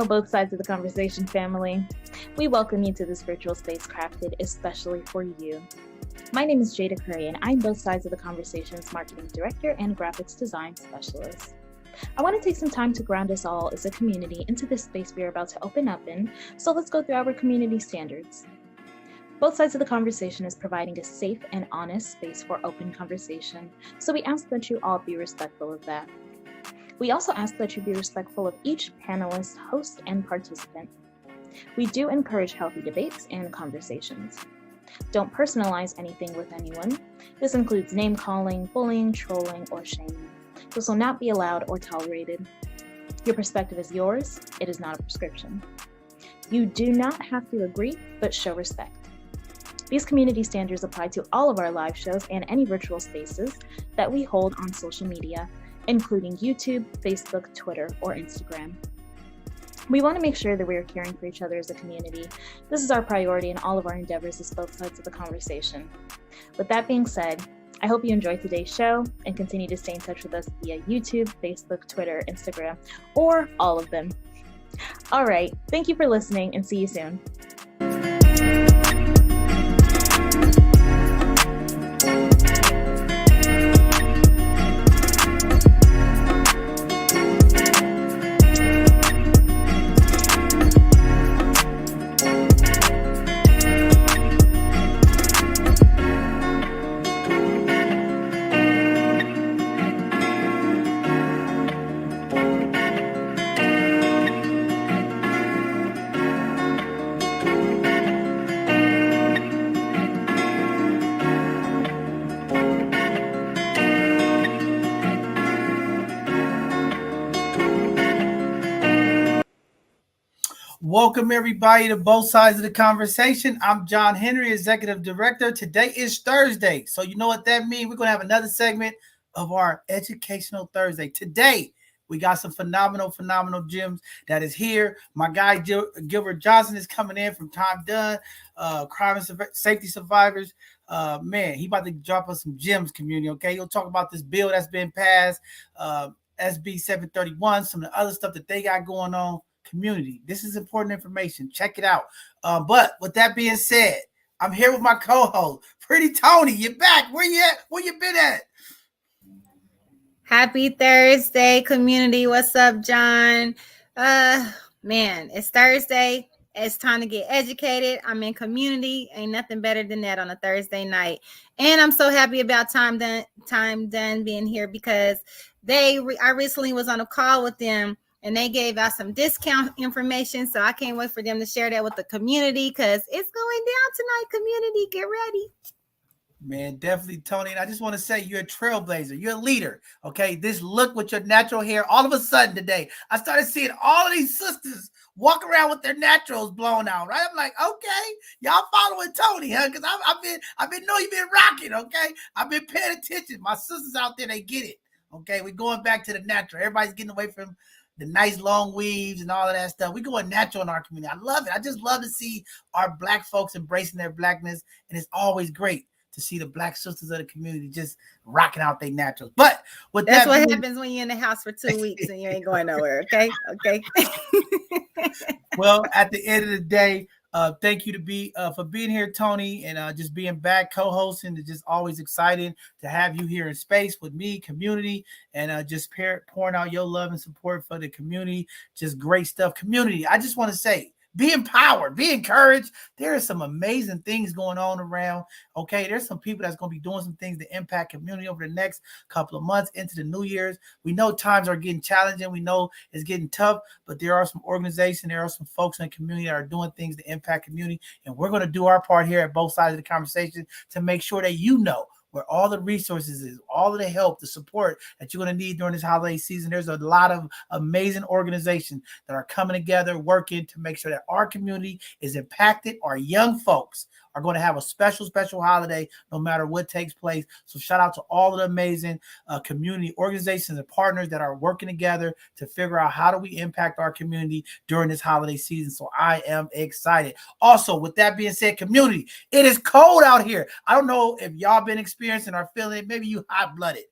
both sides of the conversation, family. We welcome you to this virtual space crafted especially for you. My name is Jada Curry, and I'm both sides of the conversation's marketing director and graphics design specialist. I want to take some time to ground us all as a community into this space we are about to open up in, so let's go through our community standards. Both sides of the conversation is providing a safe and honest space for open conversation, so we ask that you all be respectful of that. We also ask that you be respectful of each panelist, host, and participant. We do encourage healthy debates and conversations. Don't personalize anything with anyone. This includes name-calling, bullying, trolling, or shaming. This will not be allowed or tolerated. Your perspective is yours. It is not a prescription. You do not have to agree, but show respect. These community standards apply to all of our live shows and any virtual spaces that we hold on social media, including YouTube, Facebook, Twitter, or Instagram. We want to make sure that we are caring for each other as a community. This is our priority in all of our endeavors as both sides of the conversation. With that being said, I hope you enjoyed today's show and continue to stay in touch with us via YouTube, Facebook, Twitter, Instagram, or all of them. All right, thank you for listening and see you soon. Welcome, everybody, to both sides of the conversation. I'm John Henry, Executive Director. Today is Thursday, so you know what that means. We're going to have another segment of our Educational Thursday. Today, we got some phenomenal gems that is here. My guy, Gilbert Johnson, is coming in from Time Done, Crime and Safety Survivors. Man, he about to drop us some gems, community, okay? He'll talk about this bill that's been passed, SB 731, some of the other stuff that they got going on. Community, this is important information. Check it out. But with that being said, I'm here with my co-host, Pretty Tony. You're back. Where you at? Where you been at? Happy Thursday, community. What's up, John? Man, it's Thursday. It's time to get educated. I'm in community. Ain't nothing better than that on a Thursday night. And I'm so happy about Time Done being here because I recently was on a call with them. And they gave out some discount information. So I can't wait for them to share that with the community because it's going down tonight, community. Get ready. Man, definitely, Tony. And I just want to say you're a trailblazer. You're a leader. Okay. This look with your natural hair. All of a sudden today, I started seeing all of these sisters walk around with their naturals blown out. Right. I'm like, okay, y'all following Tony, huh? Because I've been knowing you've been rocking. Okay. I've been paying attention. My sisters out there, they get it. Okay. We're going back to the natural. Everybody's getting away from the nice long weaves and all of that stuff. We're going natural in our community. I love it. I just love to see our Black folks embracing their Blackness. And it's always great to see the Black sisters of the community just rocking out their naturals. But that's what happens when you're in the house for 2 weeks and you ain't going nowhere. Okay. Well, at the end of the day, thank you for being here, Tony, and just being back co-hosting. It's just always exciting to have you here in space with me, community, and just pouring out your love and support for the community. Just great stuff. Community, I just want to say, be empowered, be encouraged. There are some amazing things going on around. Okay, there's some people that's going to be doing some things to impact community over the next couple of months into the New Year's. We know times are getting challenging. We know it's getting tough, but there are some organizations, there are some folks in the community that are doing things to impact community. And we're going to do our part here at both sides of the conversation to make sure that you know where all the resources is, all of the help, the support that you're going to need during this holiday season. There's a lot of amazing organizations that are coming together, working to make sure that our community is impacted. Our young folks are going to have a special holiday no matter what takes place. So shout out to all of the amazing community organizations and partners that are working together to figure out how do we impact our community during this holiday season. So I am excited. Also, with that being said, community, it is cold out here. I don't know if y'all been experiencing or feeling it. Maybe you hot-blooded.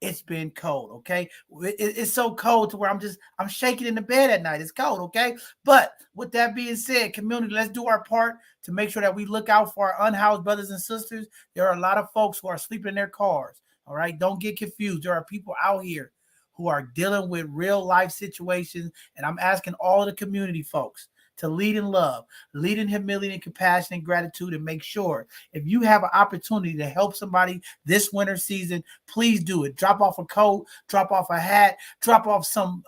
it's been cold. Okay, it's so cold to where I'm shaking in the bed at night. It's cold. Okay, but with that being said, community, let's do our part to make sure that we look out for our unhoused brothers and sisters. There are a lot of folks who are sleeping in their cars. All right, don't get confused. There are people out here who are dealing with real life situations, and I'm asking all of the community folks to lead in love, lead in humility and compassion and gratitude, and make sure if you have an opportunity to help somebody this winter season, please do it. Drop off a coat, drop off a hat, drop off some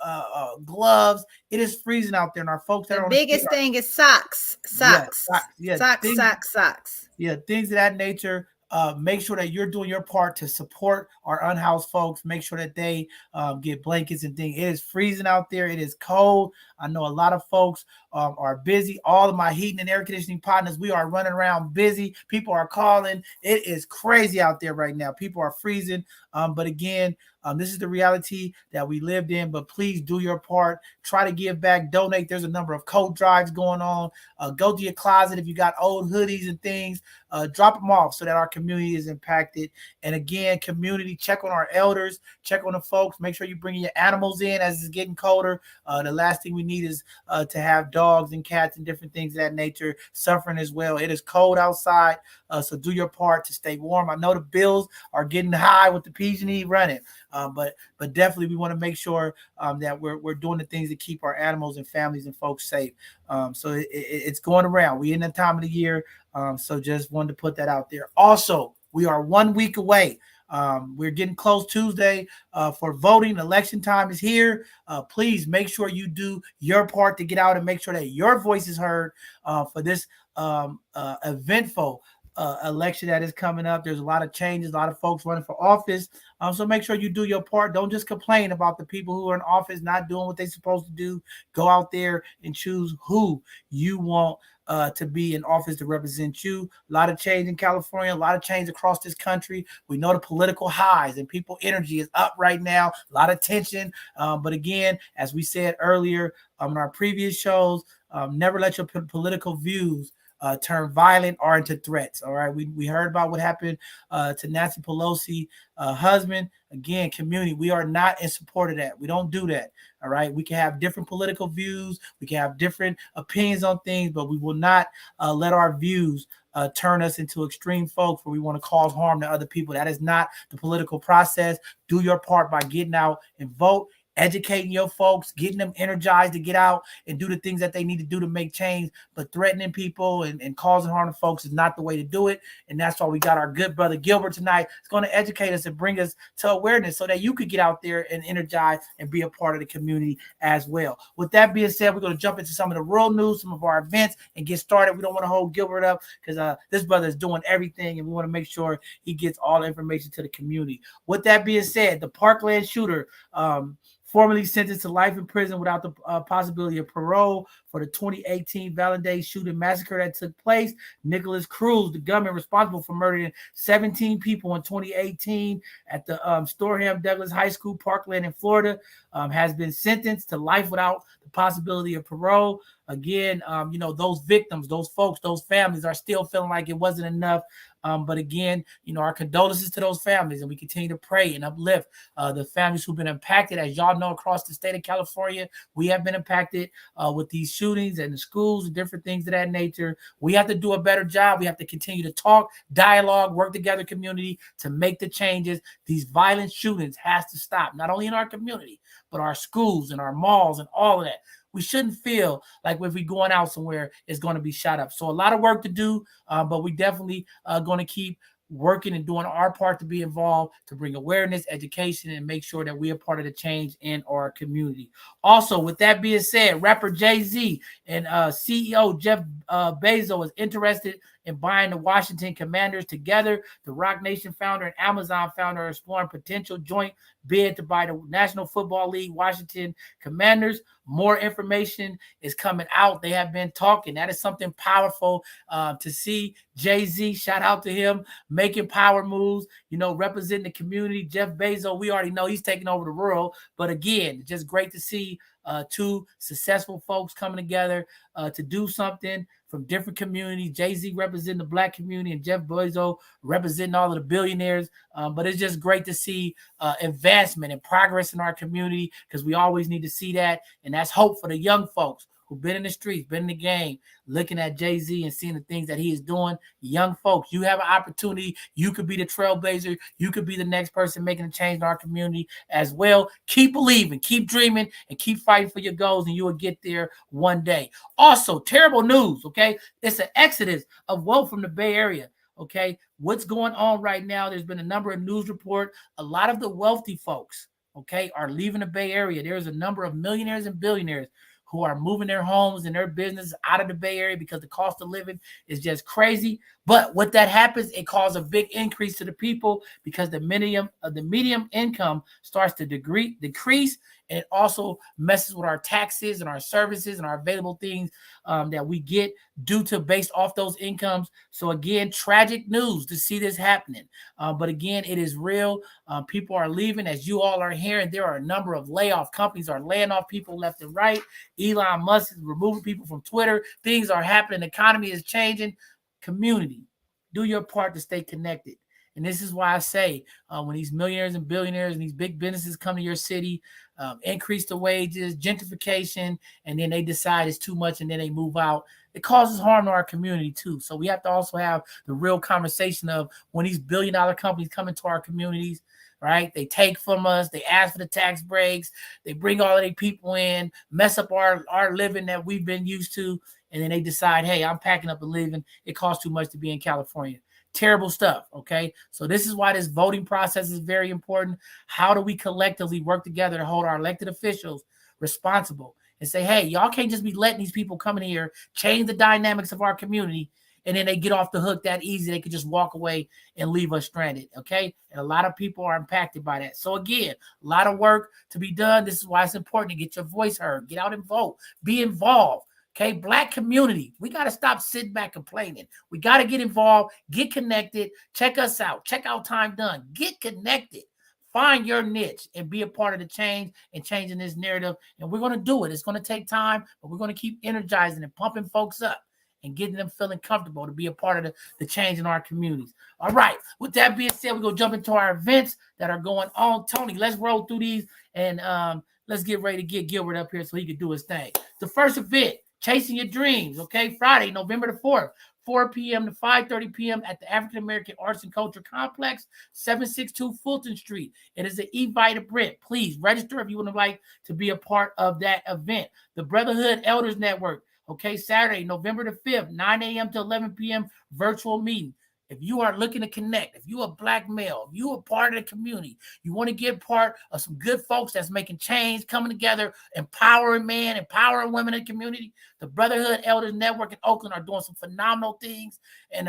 gloves. It is freezing out there, and our folks that The are on the street biggest are, thing is socks. yeah, Socks. yeah, Socks, things, socks, socks. yeah, things of that nature. Make sure that you're doing your part to support our unhoused folks. Make sure that they get blankets and things. It is freezing out there. It is cold. I know a lot of folks are busy. All of my heating and air conditioning partners, we are running around busy. People are calling. It is crazy out there right now. People are freezing. But again, this is the reality that we lived in. But please do your part. Try to give back, donate. There's a number of coat drives going on. Go to your closet if you got old hoodies and things. Drop them off so that our community is impacted. And again, community, check on our elders, check on the folks. Make sure you bring your animals in as it's getting colder. The last thing we need is to have dogs and cats and different things of that nature suffering as well. It is cold outside, so do your part to stay warm. I know the bills are getting high with the PG&E running, but definitely we want to make sure that we're doing the things to keep our animals and families and folks safe. So it's going around. We in the time of the year, so just wanted to put that out there. Also, we are 1 week away. We're getting close Tuesday for voting. Election time is here. Please make sure you do your part to get out and make sure that your voice is heard for this eventful election that is coming up. There's a lot of changes, a lot of folks running for office. So make sure you do your part. Don't just complain about the people who are in office not doing what they're supposed to do. Go out there and choose who you want to be in office to represent you. A lot of change in California, a lot of change across this country. We know the political highs and people energy is up right now. A lot of tension. But again, as we said earlier in our previous shows, never let your political views turn violent or into threats. All right. We heard about what happened to Nancy Pelosi husband. Again, community, we are not in support of that. We don't do that. All right. We can have different political views. We can have different opinions on things, but we will not let our views turn us into extreme folks where we want to cause harm to other people. That is not the political process. Do your part by getting out and vote, educating your folks, getting them energized to get out and do the things that they need to do to make change. But threatening people and causing harm to folks is not the way to do it. And that's why we got our good brother Gilbert tonight. It's going to educate us and bring us to awareness so that you could get out there and energize and be a part of the community as well. With that being said, we're going to jump into some of the real news, some of our events, and get started. We don't want to hold Gilbert up because this brother is doing everything, and we want to make sure he gets all the information to the community. With that being said, the Parkland shooter, formerly sentenced to life in prison without the possibility of parole for the 2018 Valentine's shooting massacre that took place. Nicholas Cruz, the gunman responsible for murdering 17 people in 2018 at the Storham Douglas High School, Parkland in Florida, has been sentenced to life without the possibility of parole. Again, those victims, those folks, those families are still feeling like it wasn't enough. But again, our condolences to those families, and we continue to pray and uplift the families who've been impacted. As y'all know, across the state of California, we have been impacted with these shootings and the schools and different things of that nature. We have to do a better job. We have to continue to talk, dialogue, work together, community, to make the changes. These violent shootings has to stop, not only in our community, but our schools and our malls and all of that. We shouldn't feel like if we're going out somewhere, it's going to be shot up. So a lot of work to do, but we definitely going to keep working and doing our part to be involved, to bring awareness, education, and make sure that we are part of the change in our community. Also, with that being said, rapper Jay-Z and CEO Jeff Bezos is interested in buying the Washington Commanders together. The Roc Nation founder and Amazon founder are exploring potential joint bid to buy the National Football League Washington Commanders. More information is coming out. They have been talking. That is something powerful to see. Jay-Z, shout out to him, making power moves, representing the community. Jeff Bezos, we already know he's taking over the world. But again, just great to see two successful folks coming together to do something from different communities. Jay-Z representing the Black community and Jeff Bezos representing all of the billionaires. But it's just great to see advancement and progress in our community, because we always need to see that. And that's hope for the young folks who've been in the streets, been in the game, looking at Jay-Z and seeing the things that he is doing. Young folks, you have an opportunity. You could be the trailblazer. You could be the next person making a change in our community as well. Keep believing, keep dreaming, and keep fighting for your goals, and you will get there one day. Also, terrible news, okay? It's an exodus of wealth from the Bay Area, okay? What's going on right now? There's been a number of news reports. A lot of the wealthy folks, okay, are leaving the Bay Area. There's a number of millionaires and billionaires who are moving their homes and their business out of the Bay Area because the cost of living is just crazy. But what that happens, it causes a big increase to the people, because the medium income starts to decrease, and it also messes with our taxes and our services and our available things that we get due to based off those incomes. So again, tragic news to see this happening. But again, it is real. People are leaving, as you all are hearing. There are a number of layoff companies are laying off people left and right. Elon Musk is removing people from Twitter. Things are happening. The economy is changing. Community, do your part to stay connected. And this is why I say when these millionaires and billionaires and these big businesses come to your city, increase the wages, gentrification, and then they decide it's too much and then they move out, it causes harm to our community too. So we have to also have the real conversation of when these billion-dollar companies come into our communities, right? They take from us, they ask for the tax breaks, they bring all of their people in, mess up our living that we've been used to, and then they decide, hey, I'm packing up and leaving. It costs too much to be in California. Terrible stuff, okay? So this is why this voting process is very important. How do we collectively work together to hold our elected officials responsible and say, hey, y'all can't just be letting these people come in here, change the dynamics of our community, and then they get off the hook that easy. They could just walk away and leave us stranded, okay? And a lot of people are impacted by that. So again, a lot of work to be done. This is why it's important to get your voice heard. Get out and vote. Be involved. Okay, Black community, we got to stop sitting back complaining. We got to get involved, get connected. Check us out. Check out Time Done. Get connected. Find your niche and be a part of the change and changing this narrative. And we're going to do it. It's going to take time, but we're going to keep energizing and pumping folks up and getting them feeling comfortable to be a part of the change in our communities. All right. With that being said, we're going to jump into our events that are going on. Tony, let's roll through these and let's get ready to get Gilbert up here so he can do his thing. The first event, Chasing Your Dreams, okay? Friday, November the 4th, 4 p.m. to 5:30 p.m. at the African American Arts and Culture Complex, 762 Fulton Street. It is an Evita Brent. Please register if you would like to be a part of that event. The Brotherhood Elders Network, okay? Saturday, November the 5th, 9 a.m. to 11 p.m. virtual meeting. If you are looking to connect, if you're a Black male, if you're a part of the community, you want to get part of some good folks that's making change, coming together, empowering men, empowering women in the community, the Brotherhood Elders Network in Oakland are doing some phenomenal things. And,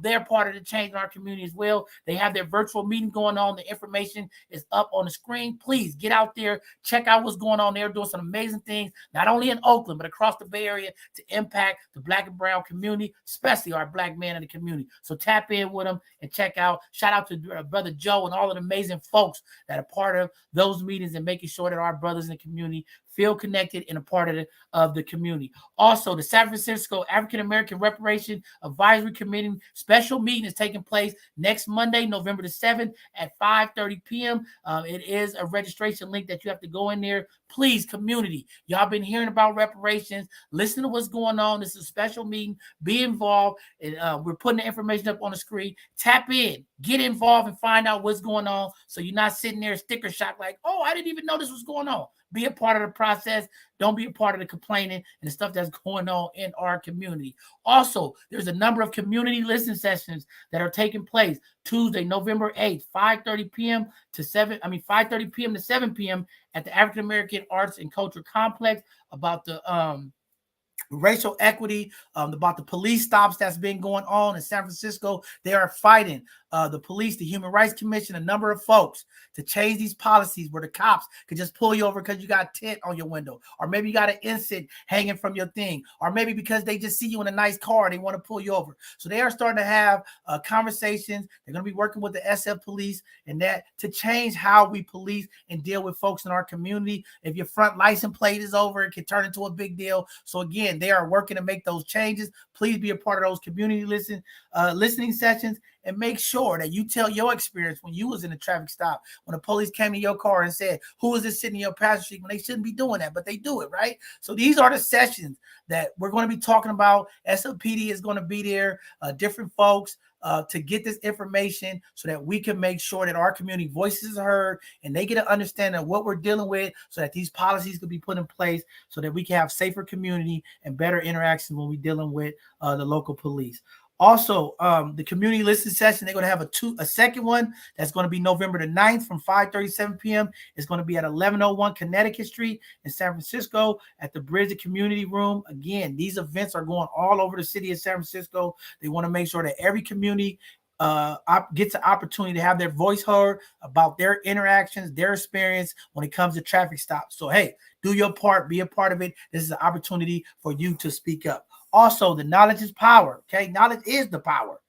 they're part of the change in our community as well. They have their virtual meeting going on. The information is up on the screen. Please get out there, check out what's going on. They're doing some amazing things, not only in Oakland, but across the Bay Area to impact the Black and brown community, especially our Black men in the community. So tap in with them and check out. Shout out to Brother Joe and all of the amazing folks that are part of those meetings and making sure that our brothers in the community feel connected and a part of the community. Also, the San Francisco African American Reparation Advisory Committee special meeting is taking place next Monday, November the 7th at 5:30 p.m. It is a registration link that you have to go in there. Please, community, y'all been hearing about reparations. Listen to what's going on. This is a special meeting. Be involved. And, we're putting the information up on the screen. Tap in, get involved, and find out what's going on so you're not sitting there sticker shock like, oh, I didn't even know this was going on. Be a part of the process. Don't be a part of the complaining and the stuff that's going on in our community. Also, there's a number of community listening sessions that are taking place Tuesday, November 8th, 5:30 p.m. to 5:30 p.m. to 7 p.m. at the African American Arts and Culture Complex about the racial equity, about the police stops that's been going on in San Francisco. They are fighting the police, the Human Rights Commission, a number of folks to change these policies where the cops could just pull you over because you got tint on your window, or maybe you got an incense hanging from your thing, or maybe because they just see you in a nice car, they want to pull you over. So they are starting to have conversations. They're going to be working with the SF police and that to change how we police and deal with folks in our community. If your front license plate is over, it can turn into a big deal. So again, they are working to make those changes. Please be a part of those community listening sessions, and make sure that you tell your experience when you was in a traffic stop, when the police came to your car and said, who is this sitting in your passenger seat, when they shouldn't be doing that, but they do it, right? So these are the sessions that we're going to be talking about. SLPD is going to be there, different folks, to get this information so that we can make sure that our community voices are heard and they get an understanding of what we're dealing with, so that these policies could be put in place so that we can have safer community and better interactions when we're dealing with the local police. Also, the community listening session, they're going to have a second one that's going to be November the 9th from 5:37 p.m. It's going to be at 1101 Connecticut Street in San Francisco at the Bridge of Community Room. Again, these events are going all over the city of San Francisco. They want to make sure that every community gets an opportunity to have their voice heard about their interactions, their experience when it comes to traffic stops. So, hey, do your part, be a part of it. This is an opportunity for you to speak up. Also, the knowledge is power. Okay, knowledge is the power.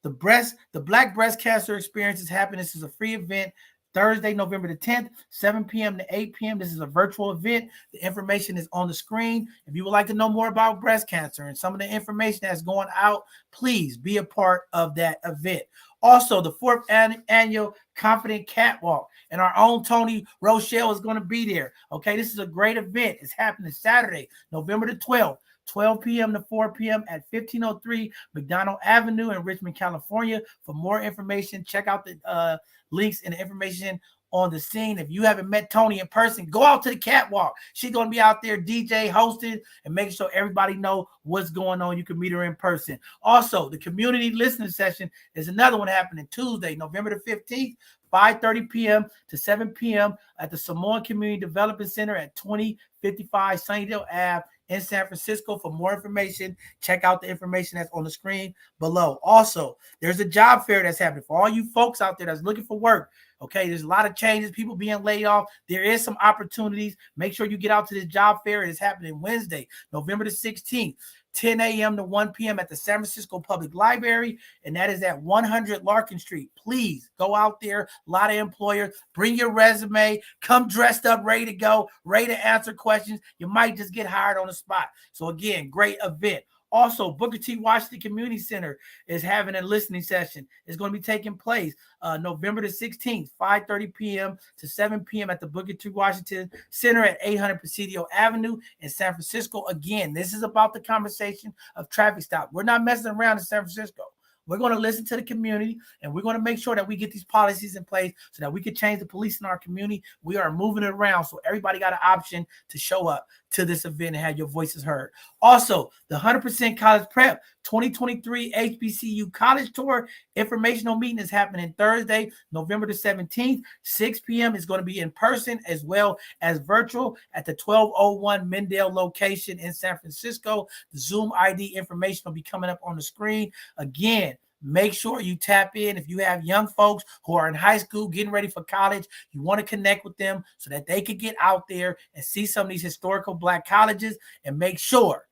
The Black Breast Cancer Experience is happening. This is a free event. Thursday, November the 10th, 7 p.m. to 8 p.m. This is a virtual event. The information is on the screen. If you would like to know more about breast cancer and some of the information that's going out, please be a part of that event. Also, the 4th annual Confident Catwalk, and our own Tony Rochelle is going to be there. Okay, this is a great event. It's happening Saturday, November the 12th. 12 p.m. to 4 p.m. at 1503 McDonald Avenue in Richmond, California. For more information, check out the links and the information on the scene. If you haven't met Tony in person, go out to the catwalk. She's going to be out there DJ hosting and making sure everybody know what's going on. You can meet her in person. Also, the community listening session is another one happening Tuesday, November the 15th, 5:30 p.m. to 7 p.m. at the Samoan Community Development Center at 2055 Sunnydale Ave in San Francisco. For more information, check out the information that's on the screen below. Also, there's a job fair that's happening for all you folks out there that's looking for work. Okay, there's a lot of changes, people being laid off. There is some opportunities. Make sure you get out to this job fair. It is happening Wednesday, November the 16th. 10 a.m. to 1 p.m. at the San Francisco Public Library, and that is at 100 Larkin Street. Please go out there. A lot of employers, bring your resume, come dressed up, ready to go, ready to answer questions. You might just get hired on the spot. So again, great event. Also, Booker T. Washington Community Center is having a listening session. It's going to be taking place November the 16th, 5:30 p.m. to 7 p.m. at the Booker T. Washington Center at 800 Presidio Avenue in San Francisco. Again, this is about the conversation of traffic stop. We're not messing around in San Francisco. We're going to listen to the community, and we're going to make sure that we get these policies in place so that we can change the police in our community. We are moving it around, so everybody got an option to show up to this event and have your voices heard. Also, the 100% College Prep 2023 HBCU College Tour informational meeting is happening Thursday, November the 17th, 6 p.m. It's going to be in person as well as virtual at the 1201 Mendale location in San Francisco. The Zoom ID information will be coming up on the screen. Again, make sure you tap in. If you have young folks who are in high school getting ready for college, you want to connect with them so that they can get out there and see some of these historical Black colleges and make sure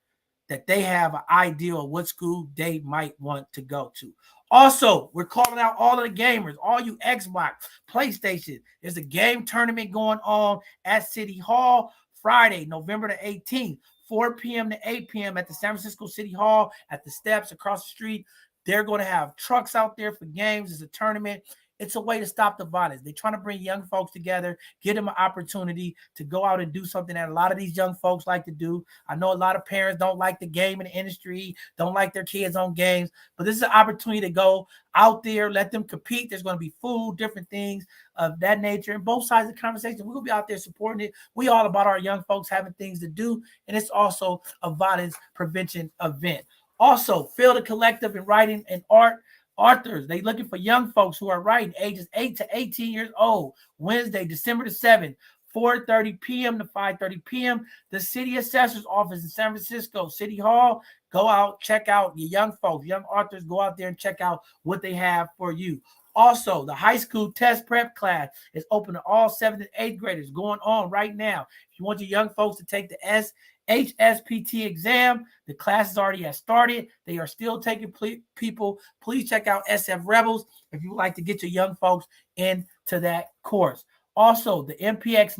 that they have an idea of what school they might want to go to. Also, we're calling out all of the gamers, all you Xbox, PlayStation. There's a game tournament going on at City Hall Friday, November the 18th, 4 p.m. to 8 p.m. at the San Francisco City Hall at the steps across the street. They're going to have trucks out there for games. It's a tournament. It's a way to stop the violence. They're trying to bring young folks together, give them an opportunity to go out and do something that a lot of these young folks like to do. I know a lot of parents don't like the gaming industry, don't like their kids on games, but this is an opportunity to go out there, let them compete. There's going to be food, different things of that nature. And both sides of the conversation, we're going to be out there supporting it. We all about our young folks having things to do, and it's also a violence prevention event. Also, Field the Collective in Writing and Art. Authors, they looking for young folks who are writing ages 8 to 18 years old. Wednesday, December the 7th, 4:30 p.m. to 5:30 p.m. The city assessor's office in San Francisco, City Hall. Go out, check out your young folks, young authors. Go out there and check out what they have for you. Also, the high school test prep class is open to all 7th and 8th graders going on right now. If you want your young folks to take the HSPT exam, the classes already has started. They are still taking people. Please check out SF Rebels if you would like to get your young folks into that course. Also, the MPX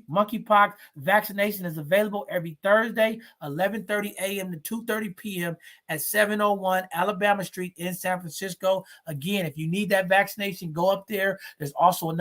monkeypox vaccination is available every Thursday, 11:30 a.m. to 2:30 p.m. at 701 Alabama Street in San Francisco. Again, if you need that vaccination, go up there. There's also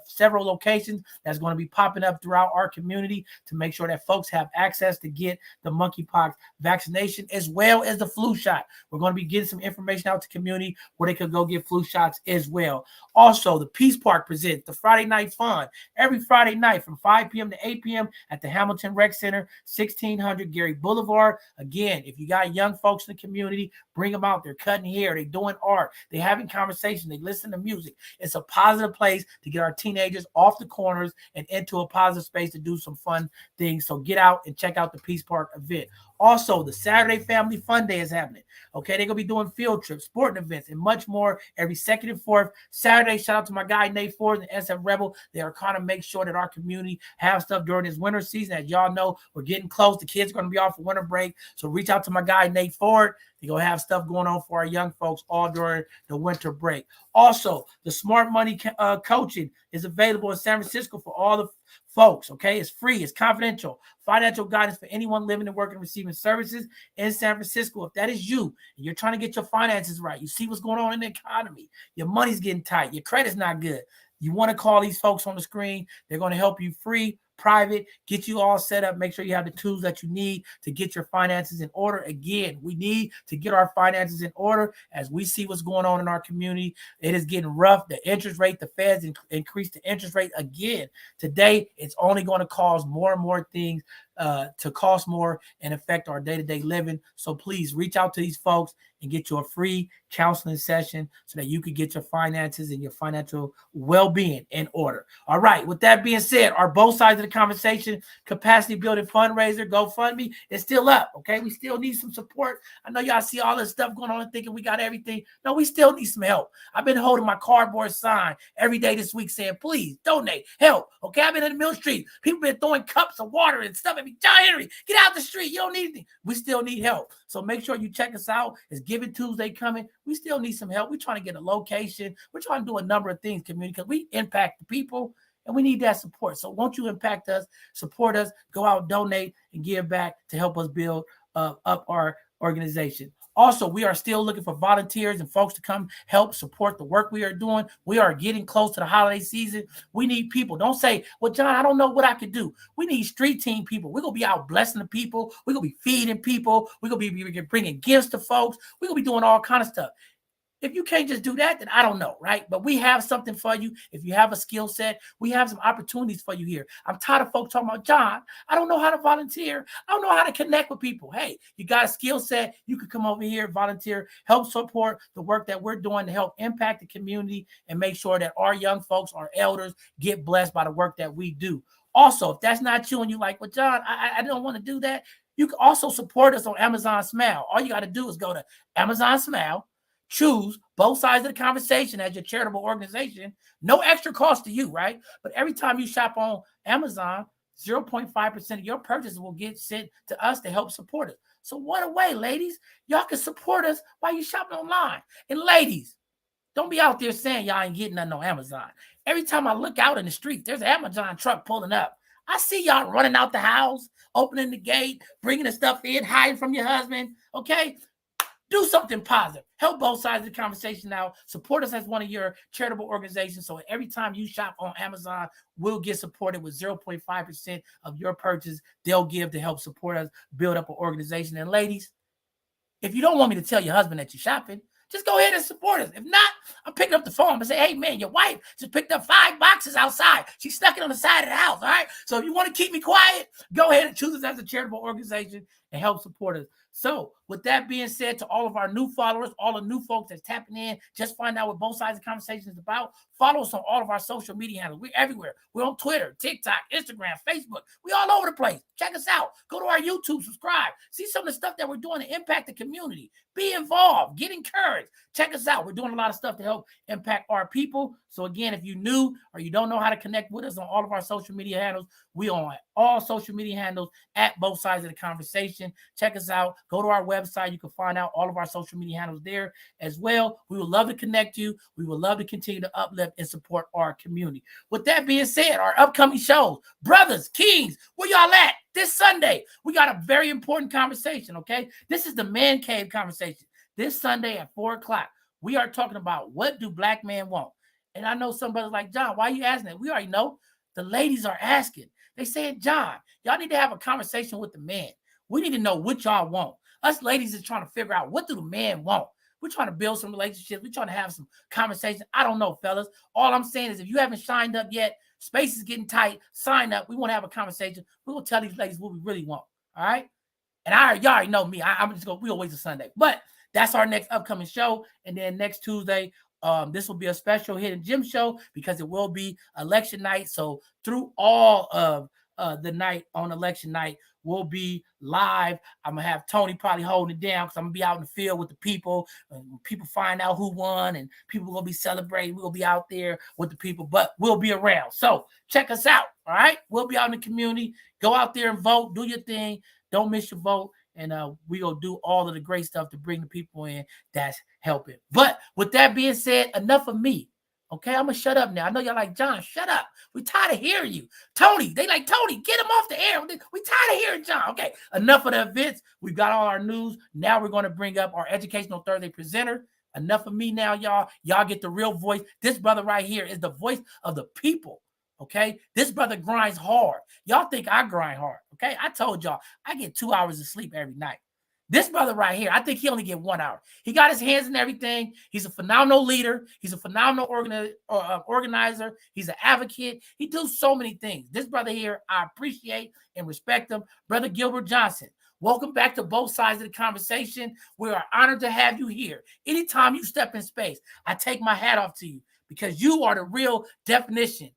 several locations that's going to be popping up throughout our community to make sure that folks have access to get the monkeypox vaccination as well as the flu shot. We're going to be getting some information out to the community where they could go get flu shots as well. Also, the Peace Park presents the Friday Night Fun every Friday night from 5 p.m. to 8 p.m. at the Hamilton Rec Center, 1600 Gary Boulevard. Again, if you got young folks in the community, bring them out. They're cutting hair, they're doing art, they're having conversation, they listen to music. It's a positive place to get our teenagers off the corners and into a positive space to do some fun things. So get out and check out the Peace Park event. Also, the Saturday Family Fun Day is happening. Okay, they're going to be doing field trips, sporting events, and much more every 2nd and 4th Saturday. Shout out to my guy, Nate Ford and SF Rebel. They are trying to make sure that our community have stuff during this winter season. As y'all know, we're getting close. The kids are going to be off for winter break. So reach out to my guy, Nate Ford. They're going to have stuff going on for our young folks all during the winter break. Also, the Smart Money coaching is available in San Francisco for all the folks, okay? It's free. It's confidential. Financial guidance for anyone living and working and receiving services in San Francisco. If that is you and you're trying to get your finances right, you see what's going on in the economy, your money's getting tight, your credit's not good, you want to call these folks on the screen. They're going to help you free, private, get you all set up, make sure you have the tools that you need to get your finances in order. Again, we need to get our finances in order as we see what's going on in our community. It is getting rough. The interest rate, the Feds increased the interest rate again. Today, it's only going to cause more and more things to cost more and affect our day-to-day living. So please reach out to these folks and get you a free counseling session so that you can get your finances and your financial well-being in order. All right. With that being said, our both sides of the conversation capacity building fundraiser GoFundMe is still up. Okay. We still need some support. I know y'all see all this stuff going on and thinking we got everything. No, we still need some help. I've been holding my cardboard sign every day this week saying, please donate, help. Okay. I've been in the Mill Street. People been throwing cups of water and stuff at me. John Henry, get out the street. You don't need anything. We still need help. So make sure you check us out. It's Giving Tuesday coming. We still need some help. We're trying to get a location. We're trying to do a number of things, community, because we impact the people and we need that support. So won't you impact us, support us, go out, donate, and give back to help us build up our organization. Also, we are still looking for volunteers and folks to come help support the work we are doing. We are getting close to the holiday season. We need people. Don't say, well, John, I don't know what I could do. We need street team people. We're going to be out blessing the people. We're going to be feeding people. We're going to be bringing gifts to folks. We're going to be doing all kind of stuff. If you can't just do that, then I don't know, right? But we have something for you. If you have a skill set, we have some opportunities for you here. I'm tired of folks talking about, John, I don't know how to volunteer. I don't know how to connect with people. Hey, you got a skill set. You could come over here, volunteer, help support the work that we're doing to help impact the community and make sure that our young folks, our elders, get blessed by the work that we do. Also, if that's not you and you're like, well, John, I don't want to do that, you can also support us on Amazon Smile. All you got to do is go to Amazon Smile, choose both sides of the conversation as your charitable organization. No extra cost to you, right? But every time you shop on Amazon, 0.5% of your purchases will get sent to us to help support us. So what a way, ladies. Y'all can support us while you shopping online. And ladies, don't be out there saying y'all ain't getting nothing on Amazon. Every time I look out in the street, there's an Amazon truck pulling up. I see y'all running out the house, opening the gate, bringing the stuff in, hiding from your husband, okay? Do something positive. Help both sides of the conversation out. Support us as one of your charitable organizations. So every time you shop on Amazon, we'll get supported with 0.5% of your purchase. They'll give to help support us build up an organization. And ladies, if you don't want me to tell your husband that you're shopping, just go ahead and support us. If not, I'm picking up the phone and say, hey, man, your wife just picked up 5 boxes outside. She stuck it on the side of the house, all right? So if you want to keep me quiet, go ahead and choose us as a charitable organization, and help support us. So, with that being said, to all of our new followers, all the new folks that's tapping in, just find out what both sides of the conversation is about. Follow us on all of our social media handles. We're everywhere. We're on Twitter, TikTok, Instagram, Facebook. We all over the place. Check us out. Go to our YouTube, subscribe. See some of the stuff that we're doing to impact the community. Be involved. Get encouraged. Check us out. We're doing a lot of stuff to help impact our people. So again, if you're new or you don't know how to connect with us on all of our social media handles, we on all social media handles at both sides of the conversation. Check us out. Go to our website. You can find out all of our social media handles there as well. We would love to connect you. We would love to continue to uplift and support our community. With that being said, our upcoming shows, brothers, kings, where y'all at? This Sunday, we got a very important conversation, okay? This is the man cave conversation. This Sunday at 4 o'clock, we are talking about what do black men want? And I know some brothers like, John, why are you asking that? We already know. The ladies are asking. They saying, John, y'all need to have a conversation with the men. We need to know what y'all want. Us ladies is trying to figure out what do the men want. We're trying to build some relationships. We're trying to have some conversation. I don't know, fellas. All I'm saying is if you haven't signed up yet, space is getting tight. Sign up. We want to have a conversation. We're going to tell these ladies what we really want. All right? And y'all already know me. I'm just going to, we'll wait till Sunday. But that's our next upcoming show. And then next Tuesday, this will be a special Hidden Gem show because it will be election night. So through all of the night on election night, we'll be live. I'm going to have Tony probably holding it down because I'm going to be out in the field with the people. And people find out who won and people are going to be celebrating. We'll be out there with the people, but we'll be around. So check us out, all right? We'll be out in the community. Go out there and vote. Do your thing. Don't miss your vote. And we gonna do all of the great stuff to bring the people in that's helping. But with that being said, enough of me. Okay, I'm gonna shut up now. I know y'all like, John, shut up. We tired of hearing you. Tony, they like, Tony, get him off the air. We tired of hearing John. Okay, enough of the events. We've got all our news. Now we're gonna bring up our Educational Thursday presenter. Enough of me now, y'all. Y'all get the real voice. This brother right here is the voice of the people. Okay, this brother grinds hard. Y'all think I grind hard. Okay, I told y'all I get 2 hours of sleep every night. This brother right here, I think he only get 1 hour. He got his hands in everything. He's a phenomenal leader. He's a phenomenal organizer. He's an advocate. He does so many things. This brother here, I appreciate and respect him. Brother Gilbert Johnson, welcome back to both sides of the conversation. We are honored to have you here. Anytime you step in space, I take my hat off to you because you are the real definition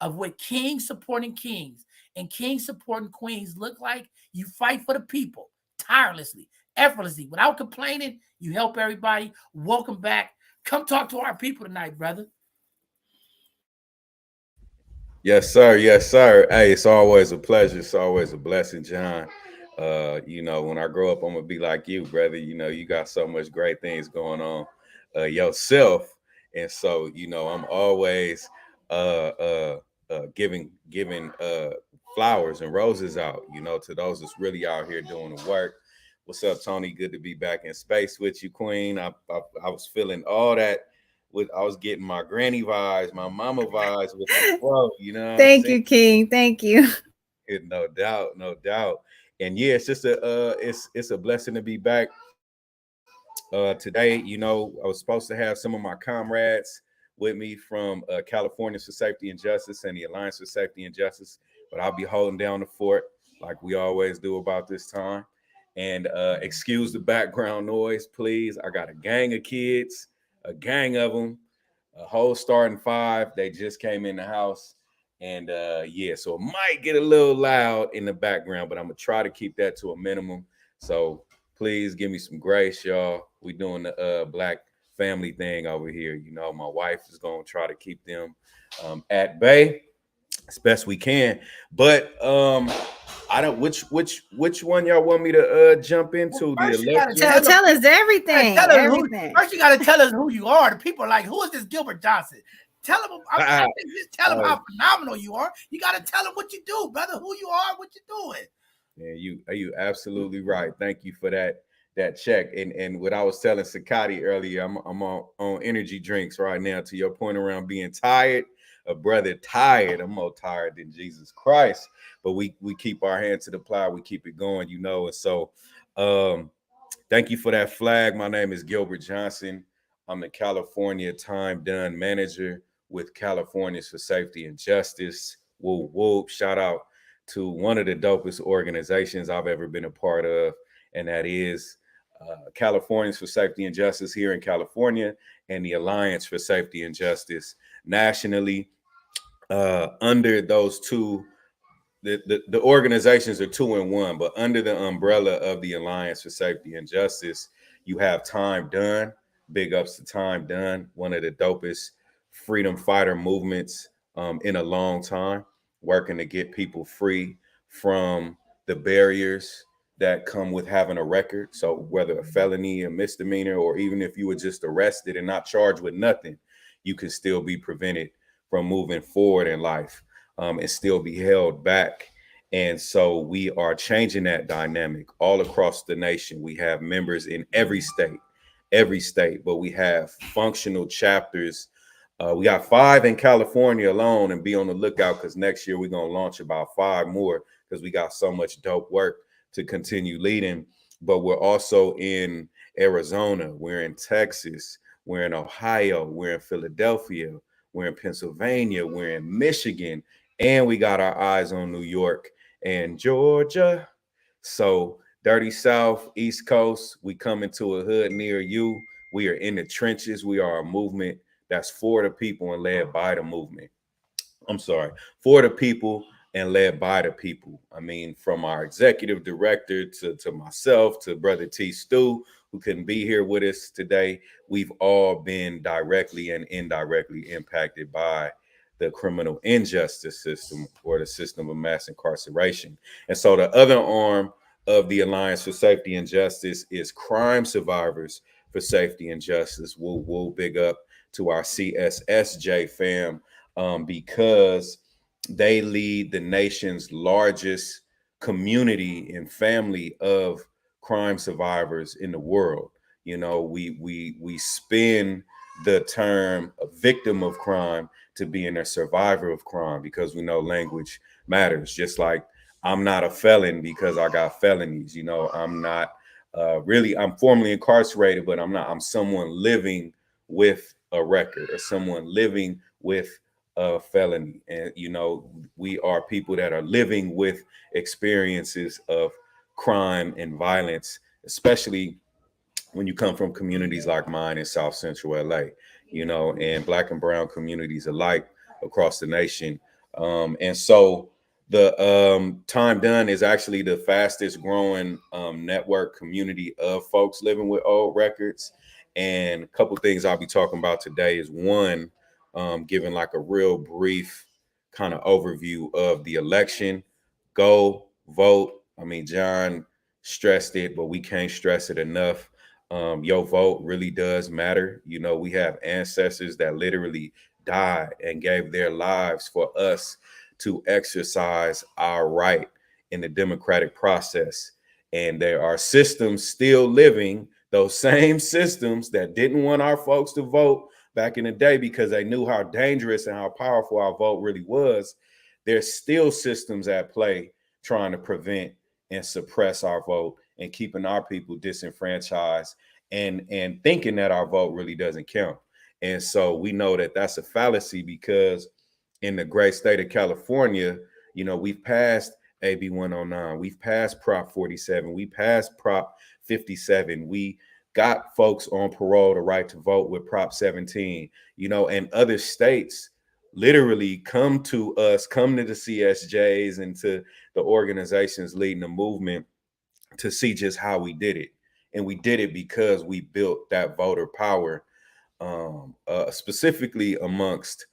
of what kings supporting kings and kings supporting queens look like. You fight for the people tirelessly, effortlessly, without complaining. You help everybody. Welcome back. Come talk to our people tonight, brother. Yes, sir. Yes, sir. Hey, it's always a pleasure. It's always a blessing, John. When I grow up, I'm gonna be like you, brother. You got so much great things going on yourself. And so, I'm always giving flowers and roses out, to those that's really out here doing the work. What's up, Tony? Good to be back in space with you, Queen. I was feeling all that. I was getting my granny vibes, my mama vibes with the flow, Thank you, King. Thank you. No doubt, no doubt. And yeah, it's just it's a blessing to be back today. I was supposed to have some of my comrades with me from Californians for Safety and Justice and the Alliance for Safety and Justice, but I'll be holding down the fort like we always do about this time. And excuse the background noise, please. I got a gang of kids, a gang of them, a whole starting 5. They just came in the house. And so it might get a little loud in the background, but I'm going to try to keep that to a minimum. So please give me some grace, y'all. We doing the Black family thing over here. My wife is going to try to keep them at bay as best we can. But I don't which one y'all want me to jump into? Well, tell us everything. First, you got to tell us who you are. The people are like, who is this Gilbert Johnson? Tell them. Just tell them how phenomenal you are. You got to tell them what you do, brother. Who you are, what you're doing. Yeah, you absolutely right. Thank you for that check. And what I was telling Sakati earlier, I'm on energy drinks right now. To your point around being tired, a brother tired. I'm more tired than Jesus Christ. But we keep our hand to the plow. We keep it going, And so, thank you for that flag. My name is Gilbert Johnson. I'm the California Time Done Manager with Californians for Safety and Justice. Whoop, whoop. Shout out to one of the dopest organizations I've ever been a part of, and that is Californians for Safety and Justice here in California, and the Alliance for Safety and Justice nationally. Under those two, the organizations are two in one, but under the umbrella of the Alliance for Safety and Justice, you have Time Done. Big ups to Time Done, one of the dopest freedom fighter movements in a long time, working to get people free from the barriers that come with having a record. So whether a felony, a misdemeanor, or even if you were just arrested and not charged with nothing, you can still be prevented from moving forward in life, and still be held back. And so we are changing that dynamic all across the nation. We have members in every state, but we have functional chapters. We got 5 in California alone, and be on the lookout because next year we're going to launch about 5 more because we got so much dope work to continue leading. But we're also in Arizona, we're in Texas, we're in Ohio, we're in Philadelphia, we're in Pennsylvania, we're in Michigan, and we got our eyes on New York and Georgia. So Dirty South, East Coast, we come into a hood near you. We are in the trenches. We are a movement that's for the people and led by the movement. I'm sorry, for the people and led by the people. I mean, from our executive director to myself, to Brother T. Stu, who couldn't be here with us today, we've all been directly and indirectly impacted by the criminal injustice system, or the system of mass incarceration. And so the other arm of the Alliance for Safety and Justice is Crime Survivors for Safety and Justice. We'll big up to our CSSJ fam, because they lead the nation's largest community and family of crime survivors in the world. You know, we spin the term a victim of crime to being a survivor of crime, because we know language matters. Just like I'm not a felon because I got felonies. You know, I'm not I'm formally incarcerated, but I'm someone living with a record, or someone living with a felony. And, you know, we are people that are living with experiences of crime and violence, especially when you come from communities like mine in South Central LA, you know, and Black and brown communities alike across the nation. And so the Time Done is actually the fastest growing network community of folks living with old records. And a couple things I'll be talking about today is one, giving like a real brief kind of overview of the election. Go vote. I mean, John stressed it, but we can't stress it enough. Your vote really does matter. You know, we have ancestors that literally died and gave their lives for us to exercise our right in the democratic process. And there are systems still living, those same systems that didn't want our folks to vote back in the day because they knew how dangerous and how powerful our vote really was. There's still systems at play trying to prevent and suppress our vote and keeping our people disenfranchised and thinking that our vote really doesn't count. And so we know that that's a fallacy, because in the great state of California, you know, we've passed AB 109, we've passed Prop 47, we passed Prop 57, we got folks on parole the right to vote with Prop 17, you know, and other states literally come to us, come to the CSJs and to the organizations leading the movement to see just how we did it. And we did it because we built that voter power, specifically amongst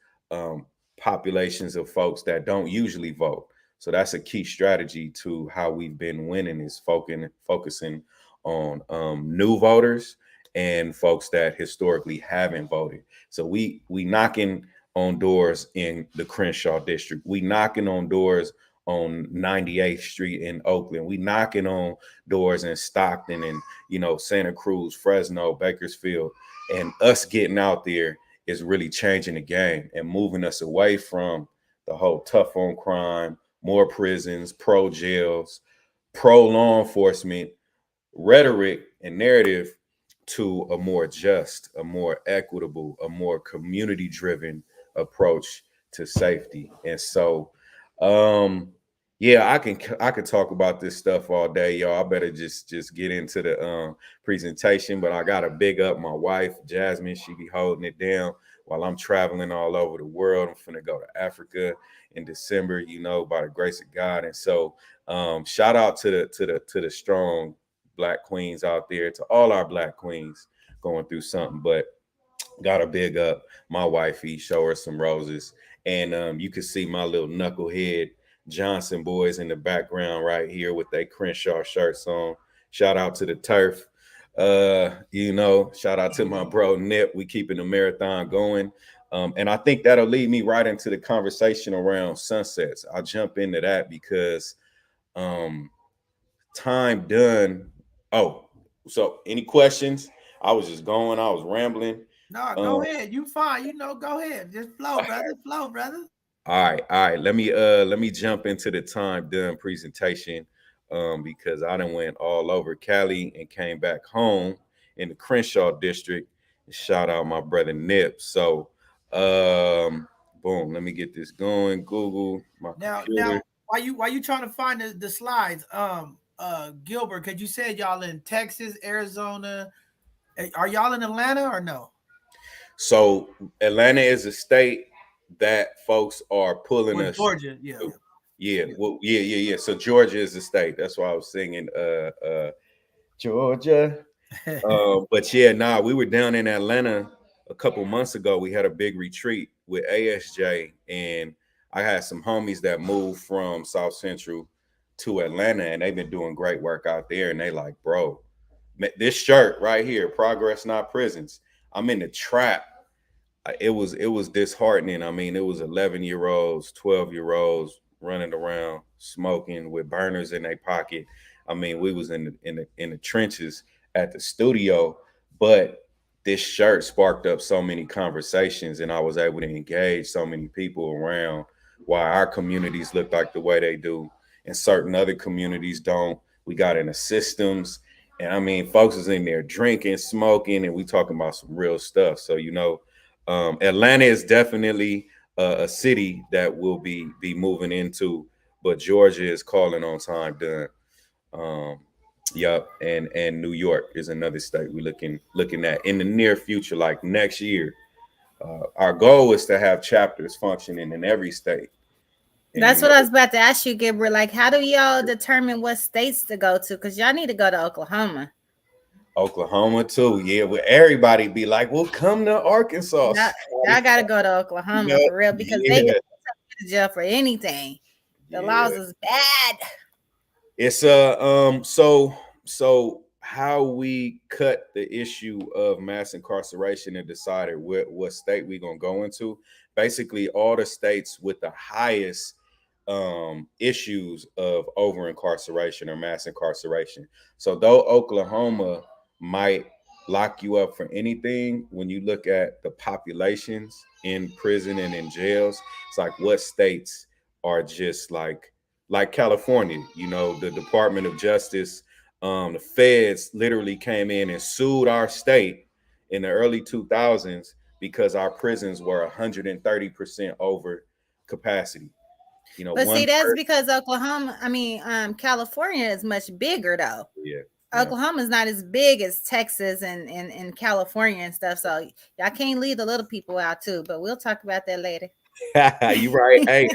populations of folks that don't usually vote. So that's a key strategy to how we've been winning, is focusing on new voters and folks that historically haven't voted. So we knocking on doors in the Crenshaw district. We knocking on doors on 98th Street in Oakland. We knocking on doors in Stockton and, you know, Santa Cruz, Fresno, Bakersfield. And us getting out there is really changing the game and moving us away from the whole tough on crime, more prisons, pro jails, pro law enforcement rhetoric and narrative, to a more just, a more equitable, a more community driven approach to safety. And so Yeah, I can talk about this stuff all day, y'all. I better just get into the presentation, but I gotta big up my wife, Jasmine. She be holding it down while I'm traveling all over the world. I'm finna go to Africa in December, you know, by the grace of God. And so shout out to the strong black queens out there, to all our black queens going through something. But gotta big up my wifey, show her some roses. And you can see my little knucklehead Johnson boys in the background right here with their Crenshaw shirts on. Shout out to the turf. You know, shout out to my bro Nip. We keeping the marathon going. And I think that'll lead me right into the conversation around sunsets. I'll jump into that because um time done. Oh, so any questions? I was just going, I was rambling. No, go Um, ahead. You fine. You know, go ahead. Just flow, brother. Flow, brother. all right. Let me jump into the time done presentation. Because I done went all over Cali and came back home in the Crenshaw district. Shout out my brother Nip. So boom, let me get this going. Google my Now, computer. why you trying to find the slides? Gilbert, because you said y'all in Texas, Arizona. Are y'all in Atlanta or no? So Atlanta is a state that folks are pulling Or us Georgia? Yeah. to. Yeah, well, yeah. So Georgia is the state. That's why I was singing Georgia. But yeah, nah, we were down in Atlanta a couple months ago. We had a big retreat with ASJ, and I had some homies that moved from South Central to Atlanta, and they've been doing great work out there. And they like, bro, this shirt right here, Progress Not Prisons. I'm in the trap. It was disheartening. I mean, it was 11-year-olds, 12-year-olds running around smoking with burners in their pocket. I mean, we was in the trenches at the studio, but this shirt sparked up so many conversations, and I was able to engage so many people around why our communities look like the way they do, and certain other communities don't. We got into systems, and I mean, folks is in there drinking, smoking, and we talking about some real stuff. So Atlanta is definitely a city that will be moving into, but Georgia is calling on time done. Um, yep, and New York is another state we're looking at in the near future, like next year. Our goal is to have chapters functioning in every state. And That's what I was about to ask you, Gilbert. Like, how do y'all determine what states to go to? Because y'all need to go to Oklahoma. Oklahoma too, yeah. Well, everybody be like, "Well, come to Arkansas." Y'all got to go to Oklahoma Yeah, for real because they get yeah, to jail for anything. The laws yeah. is bad. It's so how we cut the issue of mass incarceration and decided what state we gonna go into. Basically, all the states with the highest issues of over incarceration or mass incarceration. So though Oklahoma might lock you up for anything, when you look at the populations in prison and in jails, it's like what states are just like California, you know, the Department of Justice, the feds literally came in and sued our state in the early 2000s because our prisons were 130% over capacity. You know, But one see, that's person, because California is much bigger though. yeah, yeah. Oklahoma's not as big as Texas and California and stuff. So y'all can't leave the little people out too. But we'll talk about that later. You right. Hey,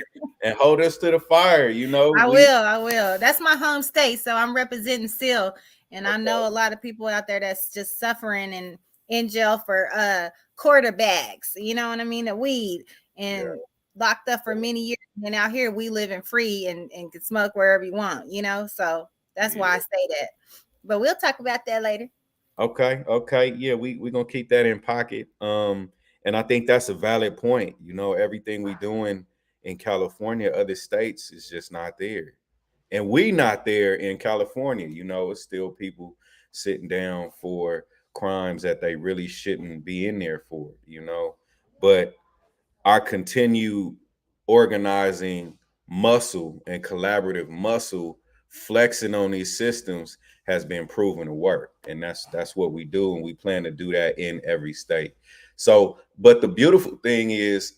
and hold us to the fire. You know, I will. That's my home state, so I'm representing still. And I know a lot of people out there that's just suffering and in jail for quarter bags. You know what I mean? The weed yeah, and locked up for many years. And out here we living free and can smoke wherever you want, you know. So that's why yeah. I say that. But we'll talk about that later. Okay. Yeah, we gonna keep that in pocket. And I think that's a valid point. You know, everything we doing in California, other states is just not there. And we not there in California. You know, it's still people sitting down for crimes that they really shouldn't be in there for, you know. But our continued organizing muscle and collaborative muscle flexing on these systems has been proven to work, and that's what we do, and we plan to do that in every state. So but the beautiful thing is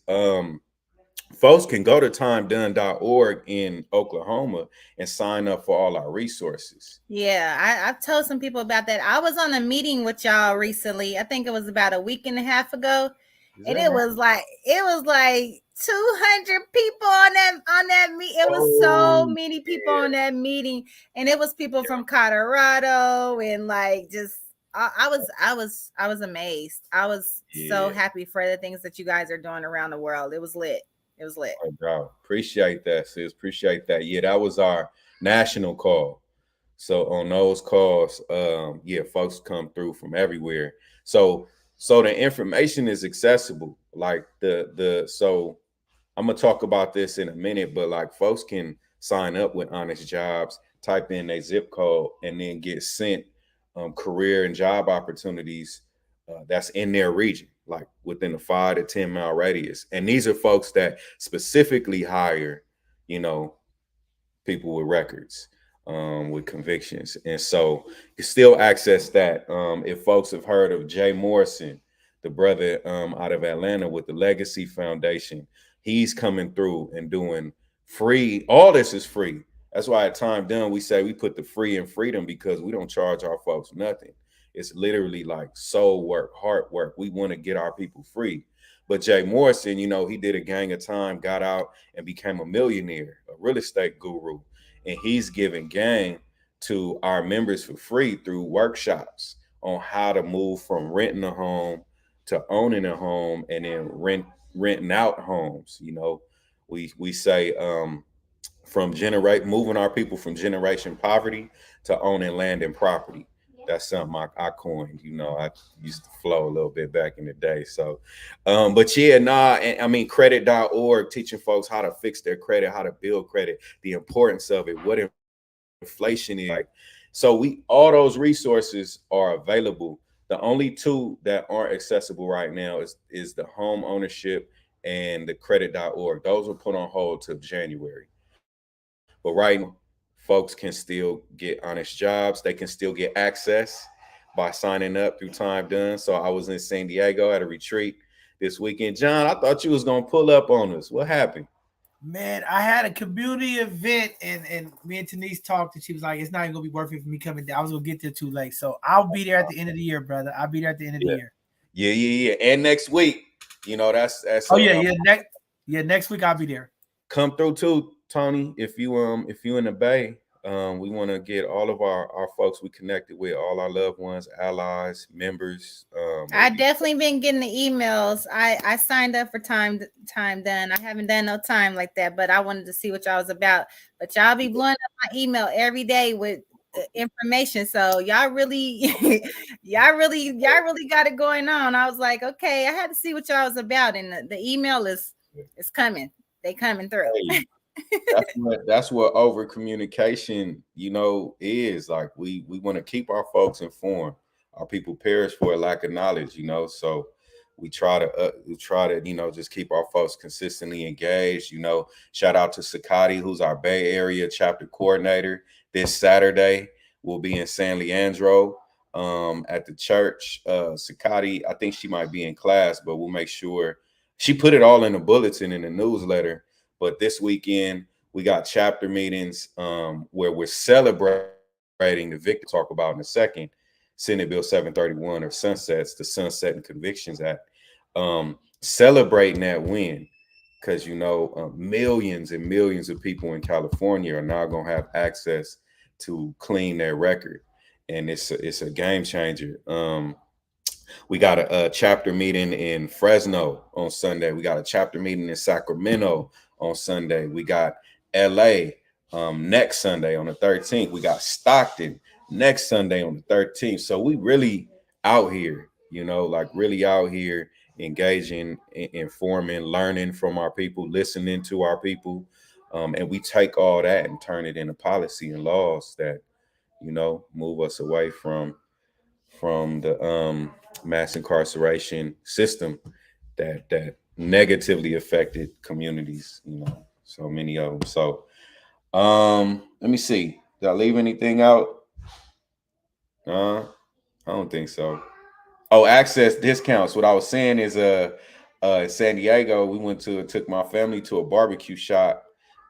folks can go to timedone.org in Oklahoma and sign up for all our resources. Yeah, I've told some people about that. I was on a meeting with y'all recently. I think it was about a week and a half ago. Is And that right? it was like 200 people on that meet. It was Oh, so many people on that meeting, and it was people from Colorado, and like just I was amazed. I was so yeah. happy for the things that you guys are doing around the world. It was lit. It was lit. Oh, bro. Appreciate that, sis. Appreciate that. Yeah, that was our national call. So on those calls, yeah, folks come through from everywhere. So the information is accessible. Like so I'm gonna talk about this in a minute, but like folks can sign up with Honest Jobs, type in their zip code, and then get sent career and job opportunities that's in their region, like within a 5 to 10 mile radius. And these are folks that specifically hire, you know, people with records, with convictions. And so you still access that. If folks have heard of Jay Morrison, the brother out of Atlanta with the Legacy Foundation, he's coming through and doing free. All this is free. That's why at Time Done, we say we put the free in freedom because we don't charge our folks nothing. It's literally like soul work, heart work. We want to get our people free. But Jay Morrison, you know, he did a gang of time, got out and became a millionaire, a real estate guru. And he's giving game to our members for free through workshops on how to move from renting a home to owning a home and then renting out homes. You know, we say from generate moving our people from generation poverty to owning land and property. That's something I coined. You know, I used to flow a little bit back in the day. So, but yeah, nah, and I mean, credit.org teaching folks how to fix their credit, how to build credit, the importance of it, what inflation is like. So we all those resources are available. The only two that aren't accessible right now is the home ownership and the credit.org. Those were put on hold till January. But right now, folks can still get honest jobs. They can still get access by signing up through Time Done. So I was in San Diego at a retreat this weekend. John, I thought you was gonna pull up on us. What happened? Man, I had a community event and me and Denise talked and she was like, it's not even gonna be worth it for me coming down. I was gonna get there too late. So I'll be there at the end of the year, brother. I'll be there at the end of the Yeah, year. yeah. And next week, you know, that's Oh next week I'll be there. come through too, Tony. If you in the Bay, we want to get all of our folks we connected with, all our loved ones, allies, members. I definitely been getting the emails. I signed up for time done. I haven't done no time like that, but I wanted to see what y'all was about. But y'all be blowing up my email every day with information. So y'all really y'all really got it going on. I was like, okay, I had to see what y'all was about, and the email is coming. They coming through. Hey, that's what over communication, you know, is like. We want to keep our folks informed. Our people perish for a lack of knowledge, you know. So we try to you know just keep our folks consistently engaged. You know, shout out to Sakati, who's our Bay Area chapter coordinator. This Saturday we'll be in San Leandro at the church. Sakati, I think she might be in class, but we'll make sure she put it all in the bulletin in the newsletter. But this weekend we got chapter meetings where we're celebrating the victory talk about in a second, Senate Bill 731 or sunsets, the Sunset and Convictions Act, celebrating that win because you know millions and millions of people in California are now going to have access to clean their record, and it's a game changer. We got a chapter meeting in Fresno on Sunday. We got a chapter meeting in Sacramento on Sunday. We got LA next Sunday on the 13th. We got Stockton next Sunday on the 13th. So we really out here, you know, like really out here engaging, informing, learning from our people, listening to our people. And we take all that and turn it into policy and laws that, you know, move us away from the mass incarceration system that negatively affected communities, you know, so many of them. So let me see, did I leave anything out? I don't think so. Oh, access discounts. What I was saying is in San Diego, we took my family to a barbecue shop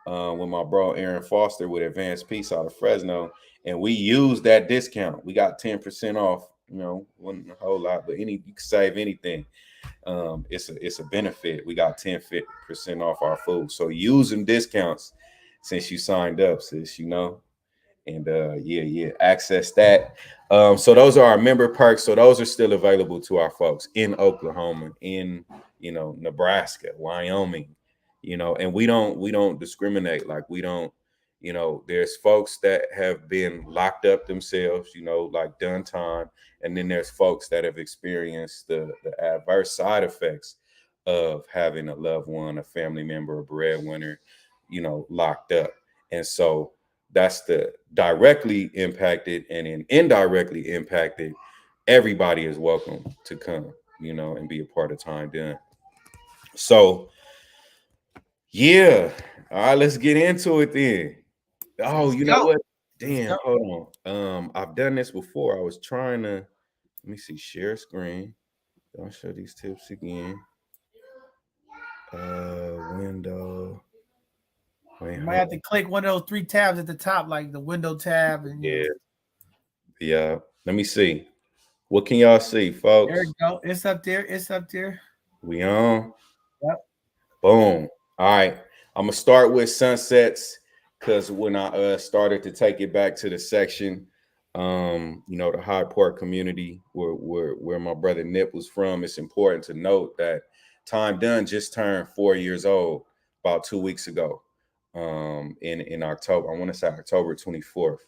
with my bro Aaron Foster with Advanced Peace out of Fresno, and we used that discount. We got 10% off. You know, wasn't a whole lot, but you can save anything. It's a benefit. We got 10% off our food. So use them discounts since you signed up, sis. You know, and yeah, access that. So those are our member perks. So those are still available to our folks in Oklahoma, in Nebraska, Wyoming, and we don't discriminate. Like we don't, there's folks that have been locked up themselves, like done time, and then there's folks that have experienced the adverse side effects of having a loved one, a family member, a breadwinner, locked up. And so that's the directly impacted, and then indirectly impacted. Everybody is welcome to come, and be a part of Time Done. So yeah, all right, let's get into it then. Oh, Let's you know go. what? Let's Damn, go. hold on. I've done this before. I was trying to, let me see, share screen. I'll show these tips again. Window. Wait, You might hold have to on. click one of those three tabs at the top, like the window tab, and Yeah, yeah. Let me see. What can y'all see, there folks? you go. It's up there. It's up there. We on? Yep. Boom. All right. I'm gonna start with sunsets because when I started to take it back to the section, the Hyde Park community where my brother Nip was from, it's important to note that Time Done just turned 4 years old about 2 weeks ago. In October, I want to say October 24th.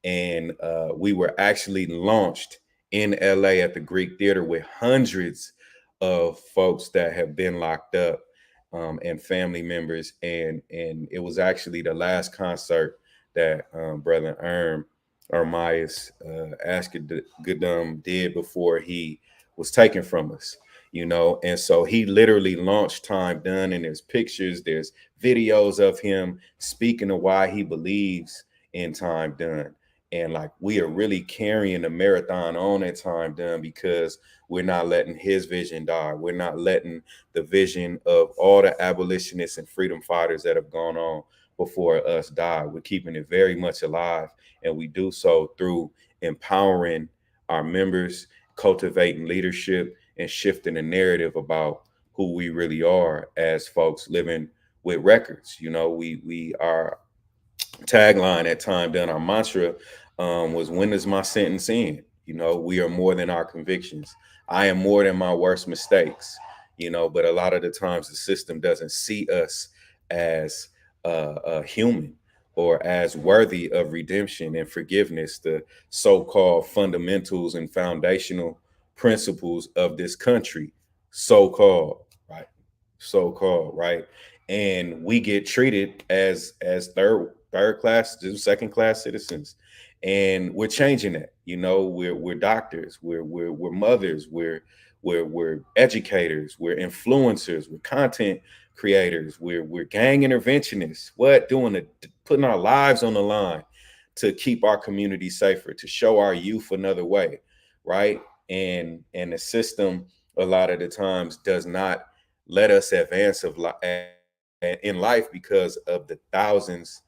And we were actually launched in LA at the Greek Theater with hundreds of folks that have been locked up, and family members, and it was actually the last concert that brother Ermias Goodum did before he was taken from us, and so he literally launched Time Done, and there's pictures, there's videos of him speaking of why he believes in Time Done. And like we are really carrying the marathon on at Time Done because we're not letting his vision die. We're not letting the vision of all the abolitionists and freedom fighters that have gone on before us die. We're keeping it very much alive. And we do so through empowering our members, cultivating leadership, and shifting the narrative about who we really are as folks living with records. We are tagline at Time Done, our mantra was, when does my sentence end? We are more than our convictions. I am more than my worst mistakes, but a lot of the times the system doesn't see us as human or as worthy of redemption and forgiveness, the so-called fundamentals and foundational principles of this country, so-called, right? So-called, right? And we get treated as third class, second class citizens, and we're changing that. We're doctors, we're mothers, we're educators, we're influencers, we're content creators, we're gang interventionists. What doing the putting our lives on the line to keep our community safer, to show our youth another way, right? And the system a lot of the times does not let us advance in life because of the thousands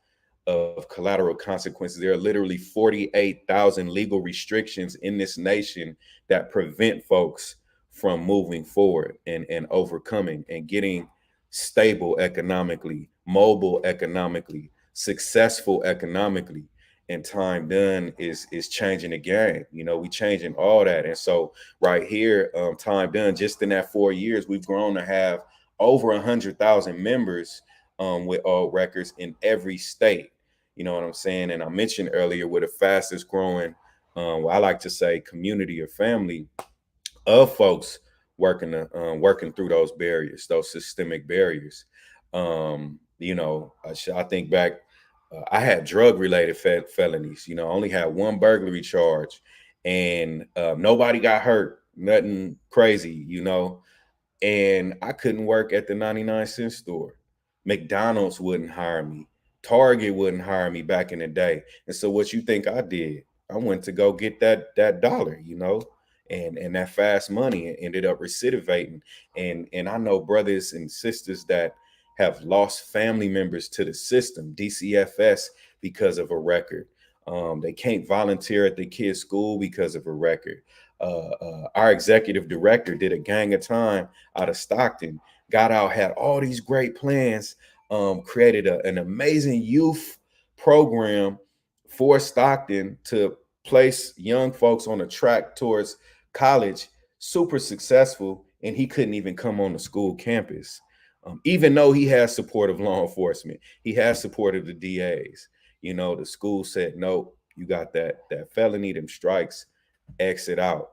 of collateral consequences. There are literally 48,000 legal restrictions in this nation that prevent folks from moving forward and overcoming and getting stable economically, mobile economically, successful economically. And Time Done is changing the game. We changing all that. And so right here, Time Done, just in that 4 years, we've grown to have over 100,000 members with all records in every state. You know what I'm saying? And I mentioned earlier, we're the fastest growing, I like to say, community or family of folks working through those barriers, those systemic barriers. I think back, I had drug related felonies. I only had one burglary charge, and nobody got hurt, nothing crazy. And I couldn't work at the 99-cent store. McDonald's wouldn't hire me. Target wouldn't hire me back in the day. And so what you think I did? I went to go get that dollar, and that fast money ended up recidivating. And I know brothers and sisters that have lost family members to the system, DCFS, because of a record. They can't volunteer at the kids' school because of a record. Our executive director did a gang of time out of Stockton, got out, had all these great plans, created an amazing youth program for Stockton to place young folks on a track towards college, super successful, and he couldn't even come on the school campus. Even though he has support of law enforcement, he has support of the DAs. You know, the school said, no, you got that felony, them strikes, exit out.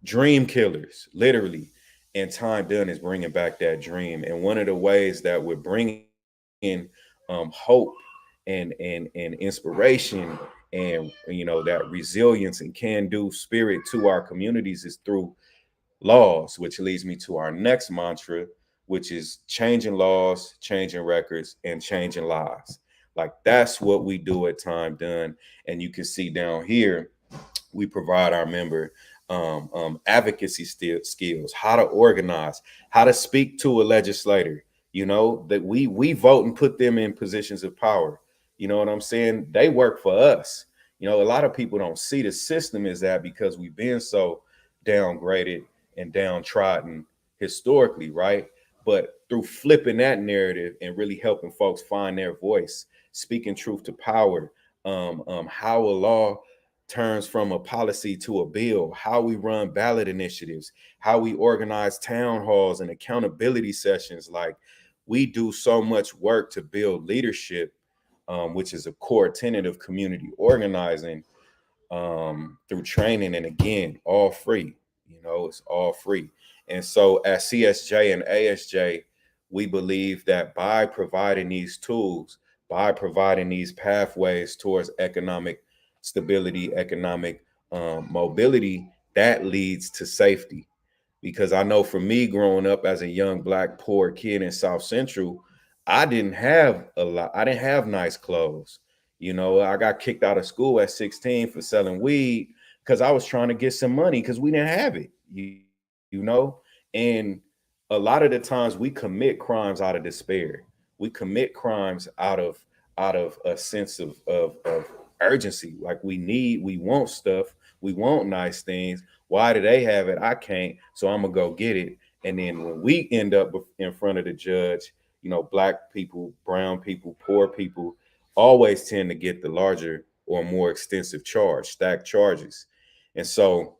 Dream killers, literally. And Time Done is bringing back that dream. And one of the ways that we're bringing hope and inspiration and that resilience and can-do spirit to our communities is through laws, which leads me to our next mantra, which is changing laws, changing records, and changing lives. Like that's what we do at Time Done. And you can see down here, we provide our member advocacy skills, how to organize, how to speak to a legislator, that we vote and put them in positions of power. You know what I'm saying? They work for us. A lot of people don't see the system is that because we've been so downgraded and downtrodden historically, right? But through flipping that narrative and really helping folks find their voice, speaking truth to power, how a law turns from a policy to a bill, how we run ballot initiatives, how we organize town halls and accountability sessions. Like we do so much work to build leadership, which is a core tenet of community organizing, through training. And again, all free, it's all free. And so at CSJ and ASJ, we believe that by providing these tools, by providing these pathways towards economic stability, economic mobility, that leads to safety. Because I know for me, growing up as a young Black poor kid in South Central, I didn't have a lot. I didn't have nice clothes. I got kicked out of school at 16 for selling weed because I was trying to get some money because we didn't have it. And a lot of the times we commit crimes out of despair. We commit crimes out of a sense of urgency. Like we want stuff, we want nice things. Why do they have it? I can't, so I'm gonna go get it. And then when we end up in front of the judge, Black people, brown people, poor people always tend to get the larger or more extensive charge, stacked charges. And so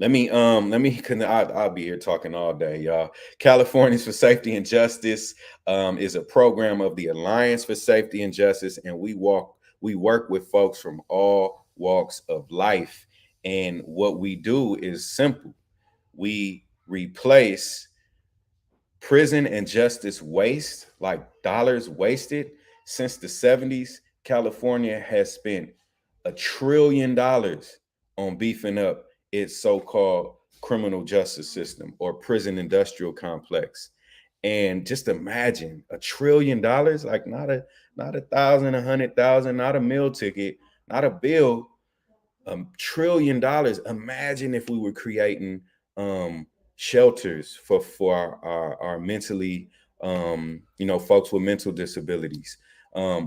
I'll be here talking all day, y'all. Californians for Safety and Justice is a program of the Alliance for Safety and Justice, and we work with folks from all walks of life. And what we do is simple. We replace prison and justice waste, like dollars wasted. Since the 70s, California has spent $1 trillion on beefing up its so-called criminal justice system or prison industrial complex. And just imagine $1 trillion, like not a thousand, 100,000, not a meal ticket, not a bill, $1 trillion. Imagine if we were creating shelters for our mentally, folks with mental disabilities,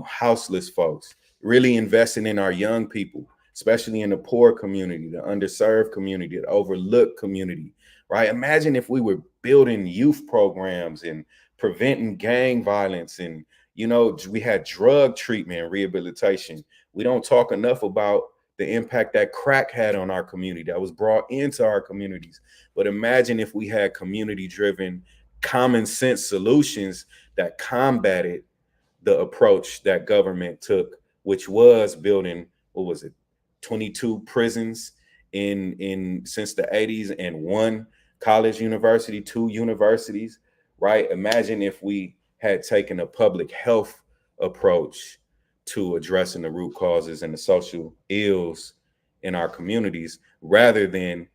houseless folks, really investing in our young people, especially in the poor community, the underserved community, the overlooked community, right? Imagine if we were building youth programs and preventing gang violence, and we had drug treatment and rehabilitation. We don't talk enough about the impact that crack had on our community, that was brought into our communities. But imagine if we had community-driven, common sense solutions that combated the approach that government took, which was building, 22 prisons in since the 80s and 1 college university, 2 universities, right? Imagine if we had taken a public health approach to addressing the root causes and the social ills in our communities, rather than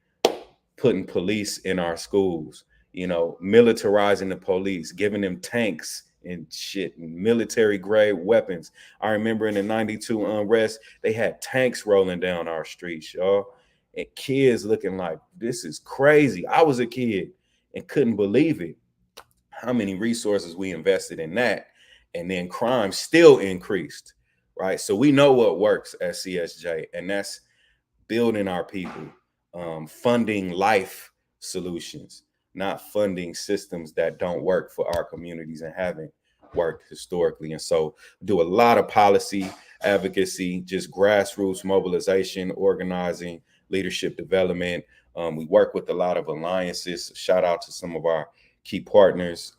putting police in our schools, militarizing the police, giving them tanks and shit, and military grade weapons. I remember in the 92 unrest, they had tanks rolling down our streets, y'all. and kids looking like this is crazy. I was a kid and couldn't believe it. How many resources we invested in that, and then crime still increased, right? So we know what works at CSJ, and that's building our people, funding life solutions, not funding systems that don't work for our communities and haven't worked historically. And so do a lot of policy advocacy, just grassroots mobilization, organizing, leadership development. We work with a lot of alliances. Shout out to some of our key partners.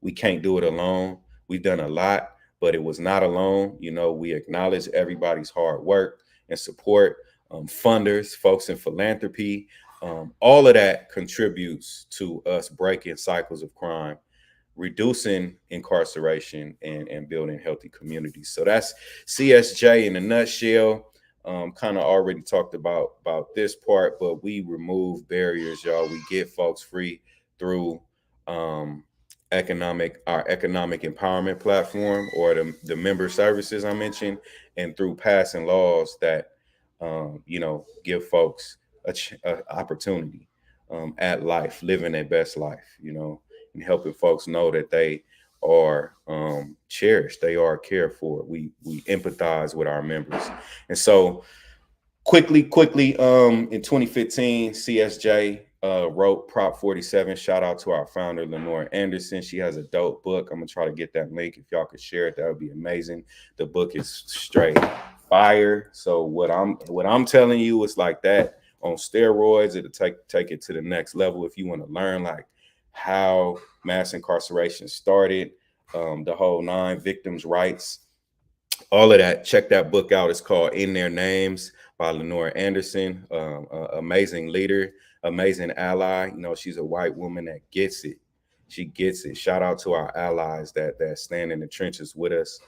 We can't do it alone. We've done a lot, but it was not alone. You know, we acknowledge everybody's hard work and support, funders, folks in philanthropy. All of that contributes to us breaking cycles of crime, reducing incarceration, and building healthy communities. So that's CSJ in a nutshell. Kind of already talked about this part, but we remove barriers, y'all. We get folks free through um, our economic empowerment platform, or the member services I mentioned, and through passing laws that give folks a opportunity at life, living their best life, and helping folks know that they are cherished, they are cared for. We empathize with our members. And so quickly, in 2015, CSJ wrote Prop 47. Shout out to our founder, Lenore Anderson. She has a dope book. I'm gonna try to get that link. If y'all could share it, that would be amazing. The book is straight fire. So what I'm telling you is like that on steroids. It'll take it to the next level if you want to learn like how mass incarceration started, the whole nine, victims' rights, all of that. Check that book out. It's called In Their Names by Lenore Anderson. Amazing leader, amazing ally. She's a white woman that gets it. She gets it. Shout out to our allies that stand in the trenches with us.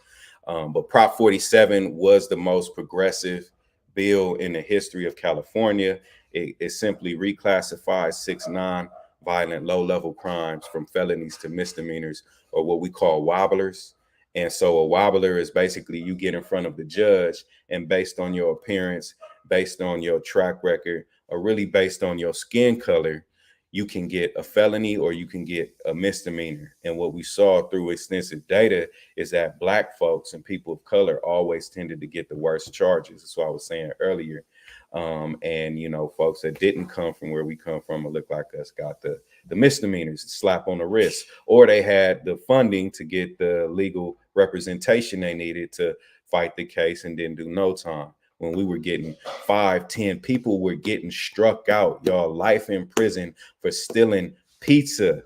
But Prop 47 was the most progressive bill in the history of California. It simply reclassifies 6 non-violent low-level crimes from felonies to misdemeanors, or what we call wobblers. And so a wobbler is basically you get in front of the judge, and based on your appearance, based on your track record, or really based on your skin color, you can get a felony or you can get a misdemeanor. And what we saw through extensive data is that Black folks and people of color always tended to get the worst charges. That's what I was saying earlier. And folks that didn't come from where we come from or look like us got the misdemeanors, slap on the wrist, or they had the funding to get the legal representation they needed to fight the case and didn't do no time. When we were getting 5, 10 people were getting struck out, y'all, life in prison for stealing pizza,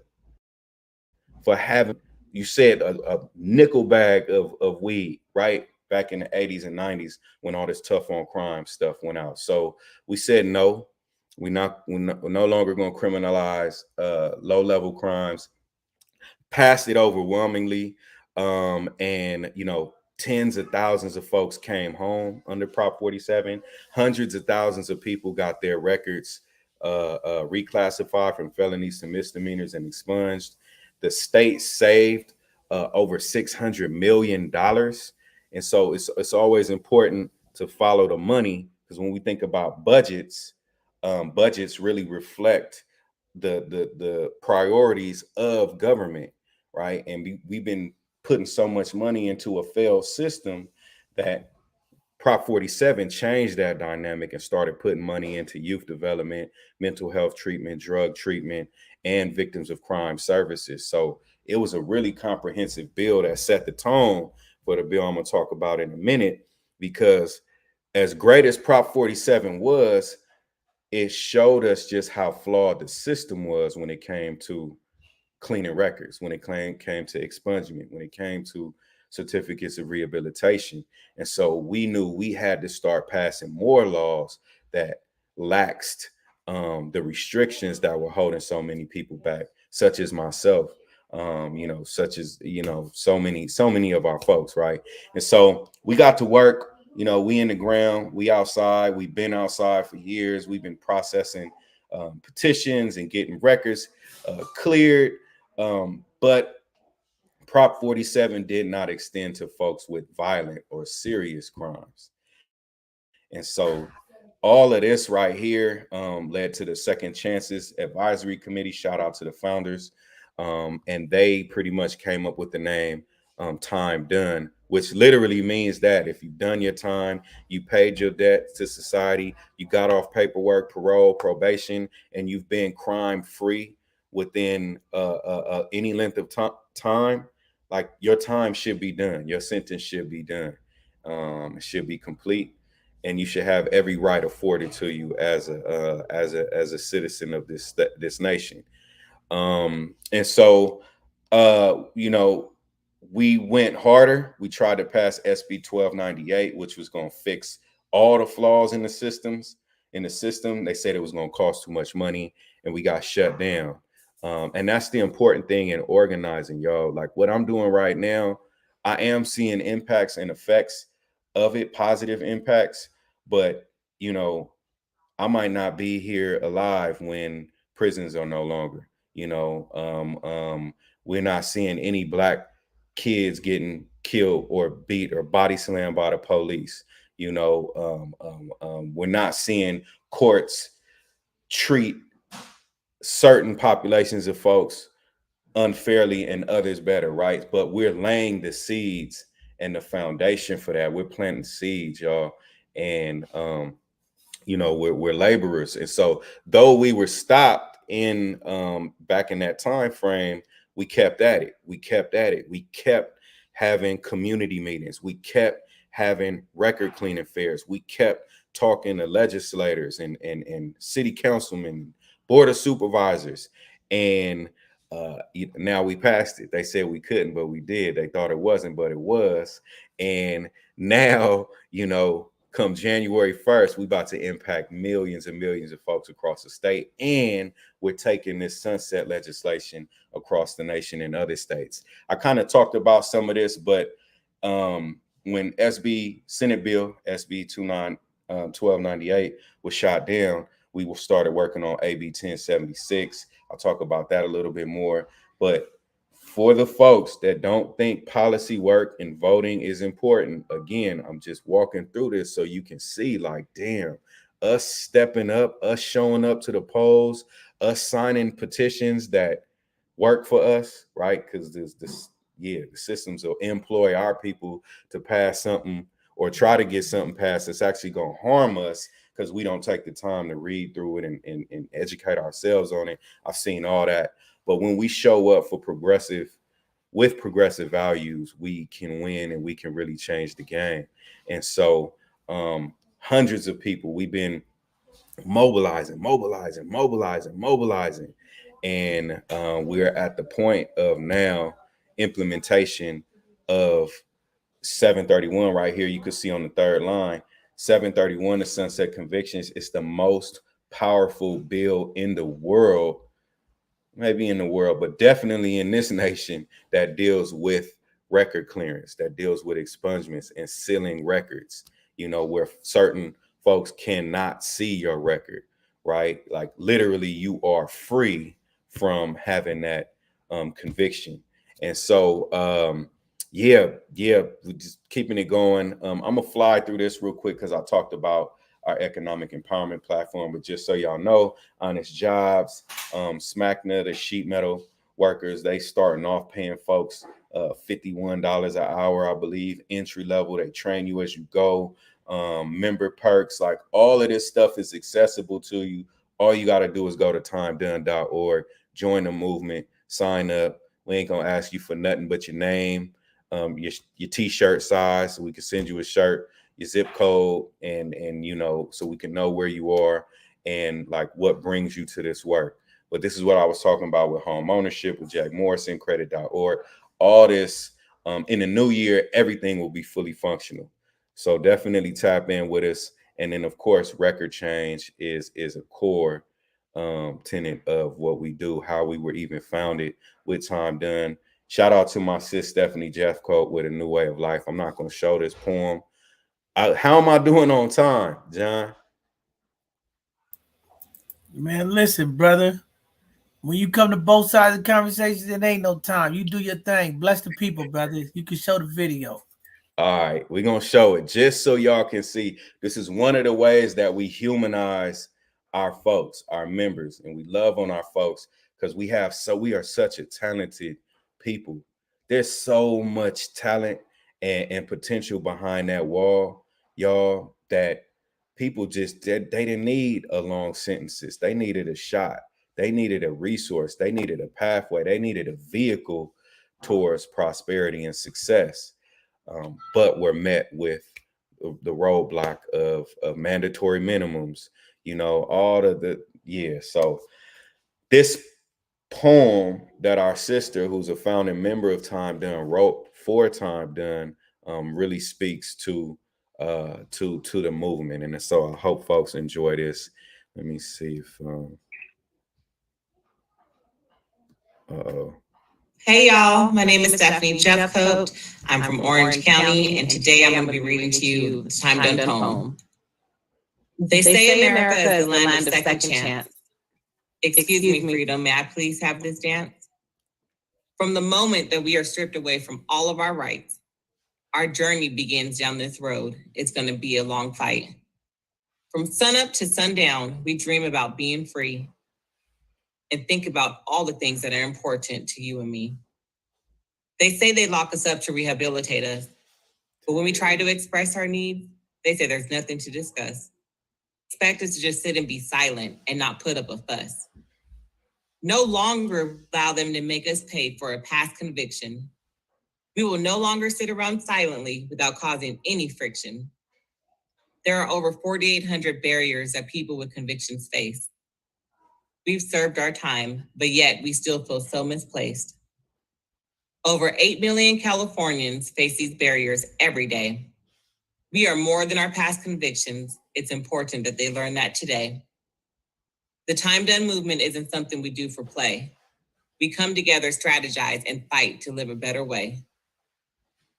for having, you said, a nickel bag of weed, right? Back in the 80s and 90s when all this tough on crime stuff went out. So we said, no, we're no longer going to criminalize low-level crimes. Passed it overwhelmingly. And tens of thousands of folks came home under Prop 47. Hundreds of thousands of people got their records reclassified from felonies to misdemeanors and expunged. The state saved over $600 million. And so it's always important to follow the money, because when we think about budgets, budgets really reflect the priorities of government, right? And we've been putting so much money into a failed system that Prop 47 changed that dynamic and started putting money into youth development, mental health treatment, drug treatment, and victims of crime services. So it was a really comprehensive bill that set the tone for the bill I'm going to talk about in a minute, because as great as Prop 47 was, it showed us just how flawed the system was when it came to cleaning records, when it came to expungement, when it came to certificates of rehabilitation. And so we knew we had to start passing more laws that laxed the restrictions that were holding so many people back, such as myself, such as, so many of our folks, right? And so we got to work. We in the ground, we outside, we've been outside for years. We've been processing petitions and getting records cleared. But Prop 47 did not extend to folks with violent or serious crimes. And so all of this right here led to the Second Chances Advisory Committee. Shout out to the founders. And they pretty much came up with the name Time Done, which literally means that if you've done your time, you paid your debt to society, you got off paperwork, parole, probation, and you've been crime free within any length of time, like your time should be done. Your sentence should be done. It should be complete, and you should have every right afforded to you as a citizen of this nation. And so, you know, we went harder. We tried to pass SB 1298, which was going to fix all the flaws in the systems. In the system, they said it was going to cost too much money, and we got shut down. And that's the important thing in organizing, y'all. Like what I'm doing right now, I am seeing impacts and effects of it, positive impacts. But you know, I might not be here alive when prisons are no longer. You know, we're not seeing any black kids getting killed or beat or body slammed by the police. You know, we're not seeing courts treat certain populations of folks unfairly and others better, right? But we're laying the seeds and the foundation for that. We're planting seeds, y'all. And you know, we're laborers. And so though we were stopped in back in that time frame, we kept at it. We kept at it. We kept having community meetings. We kept having record cleaning fairs. We kept talking to legislators and city councilmen, board of supervisors. And now we passed it. They said we couldn't, but we did. They thought it wasn't, but it was. And now, you know, come January 1st, we about to impact millions and millions of folks across the state. And we're taking this sunset legislation across the nation in other states. I kind of talked about some of this, but when Senate Bill SB 1298 was shot down, we started working on AB 1076. I'll talk about that a little bit more. But for the folks that don't think policy work and voting is important, again, I'm just walking through this so you can see, like, damn, us stepping up, us showing up to the polls, us signing petitions that work for us, right? Because the systems will employ our people to pass something or try to get something passed that's actually going to harm us because we don't take the time to read through it and educate ourselves on it. I've seen all that. But when we show up for progressive values, we can win and we can really change the game. And so hundreds of people, we've been mobilizing. And we're at the point of now implementation of 731 right here. You can see on the third line, 731, the sunset convictions. It's the most powerful bill in the world, maybe in the world, but definitely in this nation, that deals with record clearance, that deals with expungements and sealing records, you know, where certain folks cannot see your record, right? Like literally you are free from having that conviction. And so, yeah, we're just keeping it going. I'm gonna fly through this real quick because I talked about our economic empowerment platform, but just so y'all know, Honest Jobs, SMACNA, the sheet metal workers, they starting off paying folks $51 an hour, I believe, entry level. They train you as you go. Member perks, like all of this stuff is accessible to you. All you got to do is go to timedone.org, join the movement, sign up. We ain't gonna ask you for nothing but your name, your t-shirt size, so we can send you a shirt, your zip code, and you know, so we can know where you are and like what brings you to this work. But this is what I was talking about with home ownership, with Jack Morrison, credit.org, all this. In the new year, everything will be fully functional. So definitely tap in with us. And then of course, record change is a core tenet of what we do, how we were even founded with Time Done. Shout out to my sis Stephanie Jeffcoat with A New Way of Life. I'm not going to show this poem. How am I doing on time, John? Man, listen, brother. When you come to both sides of the conversations, it ain't no time. You do your thing. Bless the people, brother. You can show the video. All right, we're gonna show it just so y'all can see. This is one of the ways that we humanize our folks, our members, and we love on our folks because we are such a talented people. There's so much talent and potential behind that wall, y'all, that people just they didn't need a long sentences. They needed a shot. They needed a resource. They needed a pathway. They needed a vehicle towards prosperity and success. But we're met with the roadblock of mandatory minimums, all of the. So this poem that our sister, who's a founding member of Time Done, wrote for Time Done, really speaks to the movement. And so I hope folks enjoy this. Let me see if uh-oh. Hey y'all, my name is Stephanie Jeffcoat. I'm from Orange County, and today I'm going to be reading to you the Time Done poem. They say America is the land of second chance. Excuse me, freedom, may I please have this dance? From the moment that we are stripped away from all of our rights, our journey begins down this road. It's going to be a long fight. From sunup to sundown, we dream about being free and think about all the things that are important to you and me. They say they lock us up to rehabilitate us, but when we try to express our needs, they say there's nothing to discuss. Expect us to just sit and be silent and not put up a fuss. No longer allow them to make us pay for a past conviction. We will no longer sit around silently without causing any friction. There are over 4,800 barriers that people with convictions face. We've served our time, but yet we still feel so misplaced. Over 8 million Californians face these barriers every day. We are more than our past convictions. It's important that they learn that today. The Time Done movement isn't something we do for play. We come together, strategize, and fight to live a better way.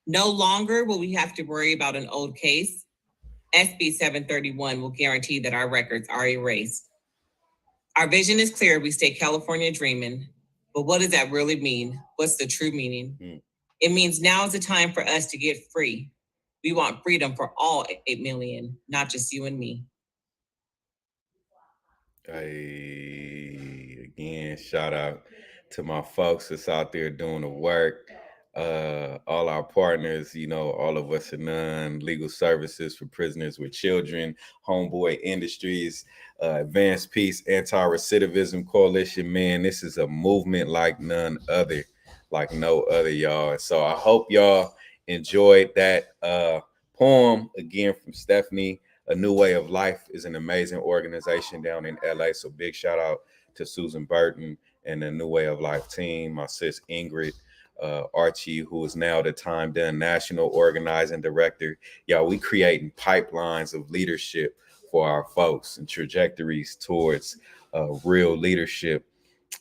No longer will we have to worry about an old case. SB 731 will guarantee that our records are erased. Our vision is clear. We stay California dreaming. But what does that really mean? What's the true meaning? It means now is the time for us to get free. We want freedom for all 8 million, not just you and me. Hey, again, shout out to my folks that's out there doing the work. All our partners, all of us in non-legal services for prisoners with children, Homeboy Industries, Advanced Peace, Anti-Recidivism Coalition. Man, this is a movement like none other, like no other, y'all. And so I hope y'all enjoyed that poem again from Stephanie. A New Way of Life is an amazing organization down in LA. So big shout out to Susan Burton and the New Way of Life team, my sis Ingrid, Archie, who is now the Time Done National Organizing Director. Y'all, we creating pipelines of leadership for our folks and trajectories towards real leadership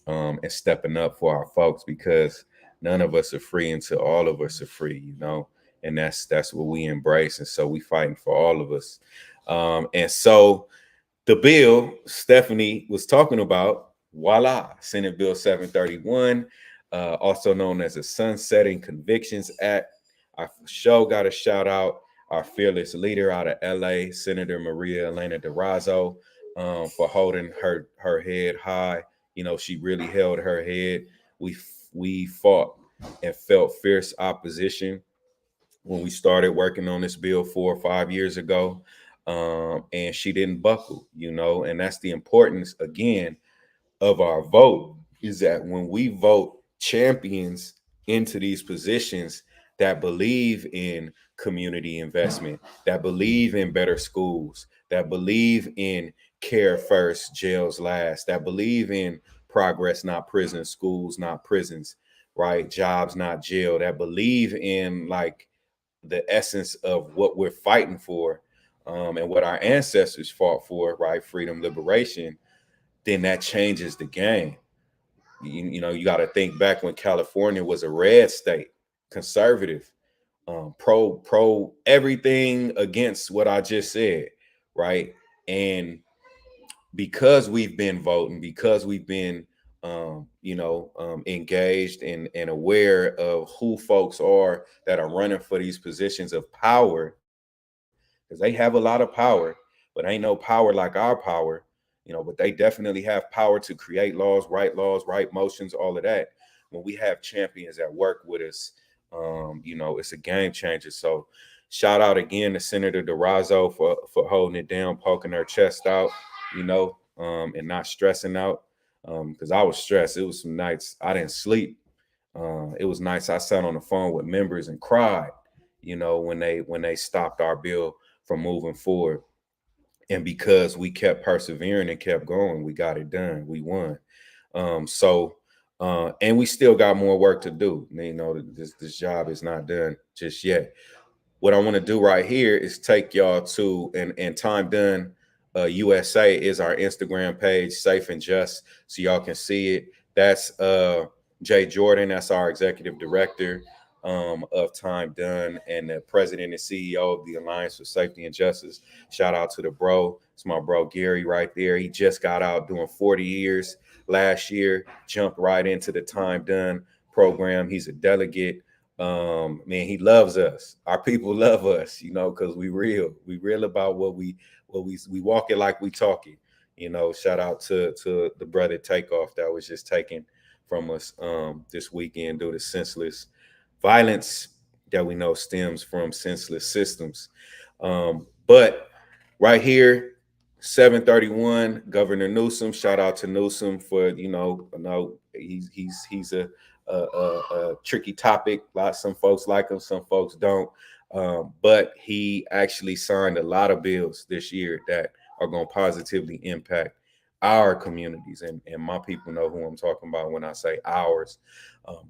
and stepping up for our folks, because none of us are free until all of us are free, and that's what we embrace. And so we fighting for all of us. And so the bill Stephanie was talking about, voila, Senate Bill 731, also known as the Sunsetting Convictions Act. Our show got a shout out our fearless leader out of LA, Senator Maria Elena Durazo, for holding her head high. She really held her head. We fought and felt fierce opposition when we started working on this bill 4 or 5 years ago. And she didn't buckle, and that's the importance, again, of our vote, is that when we vote champions into these positions that believe in community investment, that believe in better schools, that believe in care first, jails last, that believe in progress, not prison, schools, not prisons, right? Jobs, not jail, that believe in like the essence of what we're fighting for, and what our ancestors fought for, right? Freedom, liberation. Then that changes the game. You got to think back when California was a red state, conservative, pro everything against what I just said, right? And because we've been voting, because we've been engaged and aware of who folks are that are running for these positions of power, because they have a lot of power, but ain't no power like our power, but they definitely have power to create laws, right motions, all of that. When we have champions that work with us, it's a game changer. So shout out again to Senator DeRazzo for holding it down, poking her chest out, and not stressing out. Because I was stressed. It was some nights I didn't sleep. It was nights I sat on the phone with members and cried, when they stopped our bill from moving forward. And because we kept persevering and kept going, we got it done. We won. And we still got more work to do. This job is not done just yet. What I want to do right here is take y'all to and Time Done USA is our Instagram page, Safe and Just, so y'all can see it. That's Jay Jordan. That's our executive director of Time Done and the president and CEO of the Alliance for Safety and Justice. Shout out to the bro. It's my bro Gary right there. He just got out doing 40 years last year, jumped right into the Time Done program. He's a delegate. Man, he loves us. Our people love us, because we real about what we walk it like we talk it. Shout out to the brother Takeoff that was just taken from us this weekend due to senseless violence that we know stems from senseless systems. But right here, 731, Governor Newsom. Shout out to Newsom for he's a tricky topic. Some folks like him, some folks don't. But he actually signed a lot of bills this year that are going to positively impact our communities, and my people know who I'm talking about when I say ours.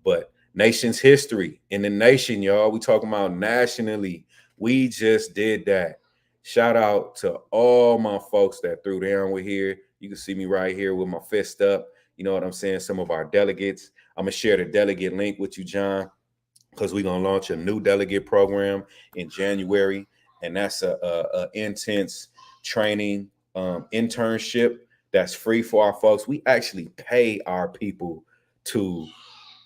But nation's history in the nation, y'all. We talking about nationally. We just did that. Shout out to all my folks that threw down with here. You can see me right here with my fist up. You know what I'm saying? Some of our delegates. I'm going to share the delegate link with you, John, because we're going to launch a new delegate program in January. And that's a intense training internship that's free for our folks. We actually pay our people to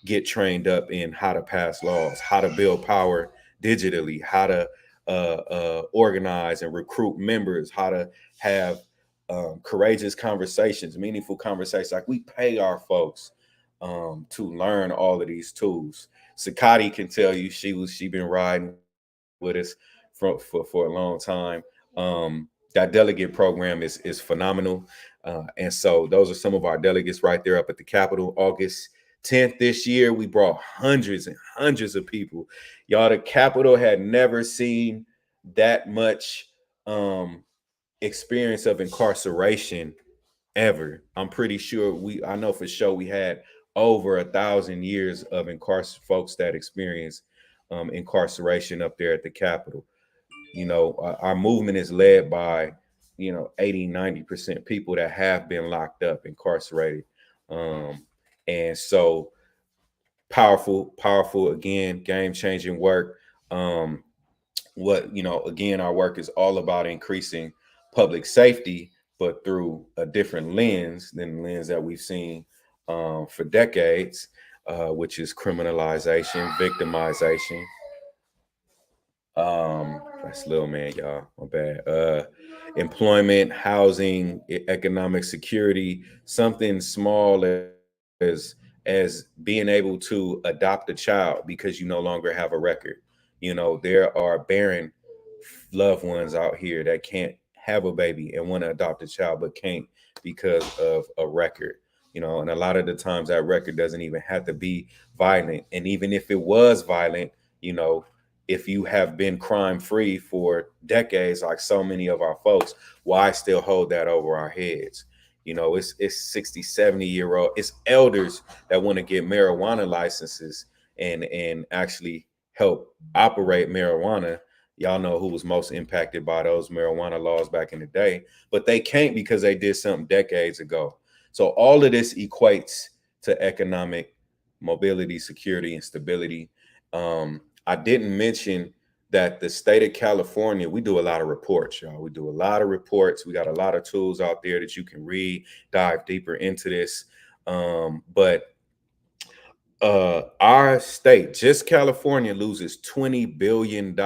get trained up in how to pass laws, how to build power digitally, how to organize and recruit members, how to have courageous conversations, meaningful conversations. Like, we pay our folks to learn all of these tools. Sakati can tell you she been riding with us for a long time. That delegate program is phenomenal. And so those are some of our delegates right there up at the Capitol. August 10th this year, we brought hundreds and hundreds of people. Y'all, the Capitol had never seen that much experience of incarceration ever. I'm pretty sure I know for sure we had over 1,000 years of folks that experience incarceration up there at the Capitol. Our movement is led by 80-90% people that have been locked up, incarcerated. And so powerful again, game-changing work. Again, our work is all about increasing public safety, but through a different lens than the lens that we've seen for decades, which is criminalization, victimization. That's little man, y'all. My bad. Employment, housing, economic security, something small as being able to adopt a child because you no longer have a record. There are barren loved ones out here that can't have a baby and want to adopt a child but can't because of a record. And a lot of the times that record doesn't even have to be violent. And even if it was violent, if you have been crime free for decades, like so many of our folks, why still hold that over our heads? It's 60, 70-year-old, it's elders that want to get marijuana licenses and actually help operate marijuana. Y'all know who was most impacted by those marijuana laws back in the day, but they can't because they did something decades ago. So all of this equates to economic mobility, security, and stability. I didn't mention that the state of California, we do a lot of reports, y'all. We do a lot of reports. We got a lot of tools out there that you can read, dive deeper into this. But our state, just California, loses $20 billion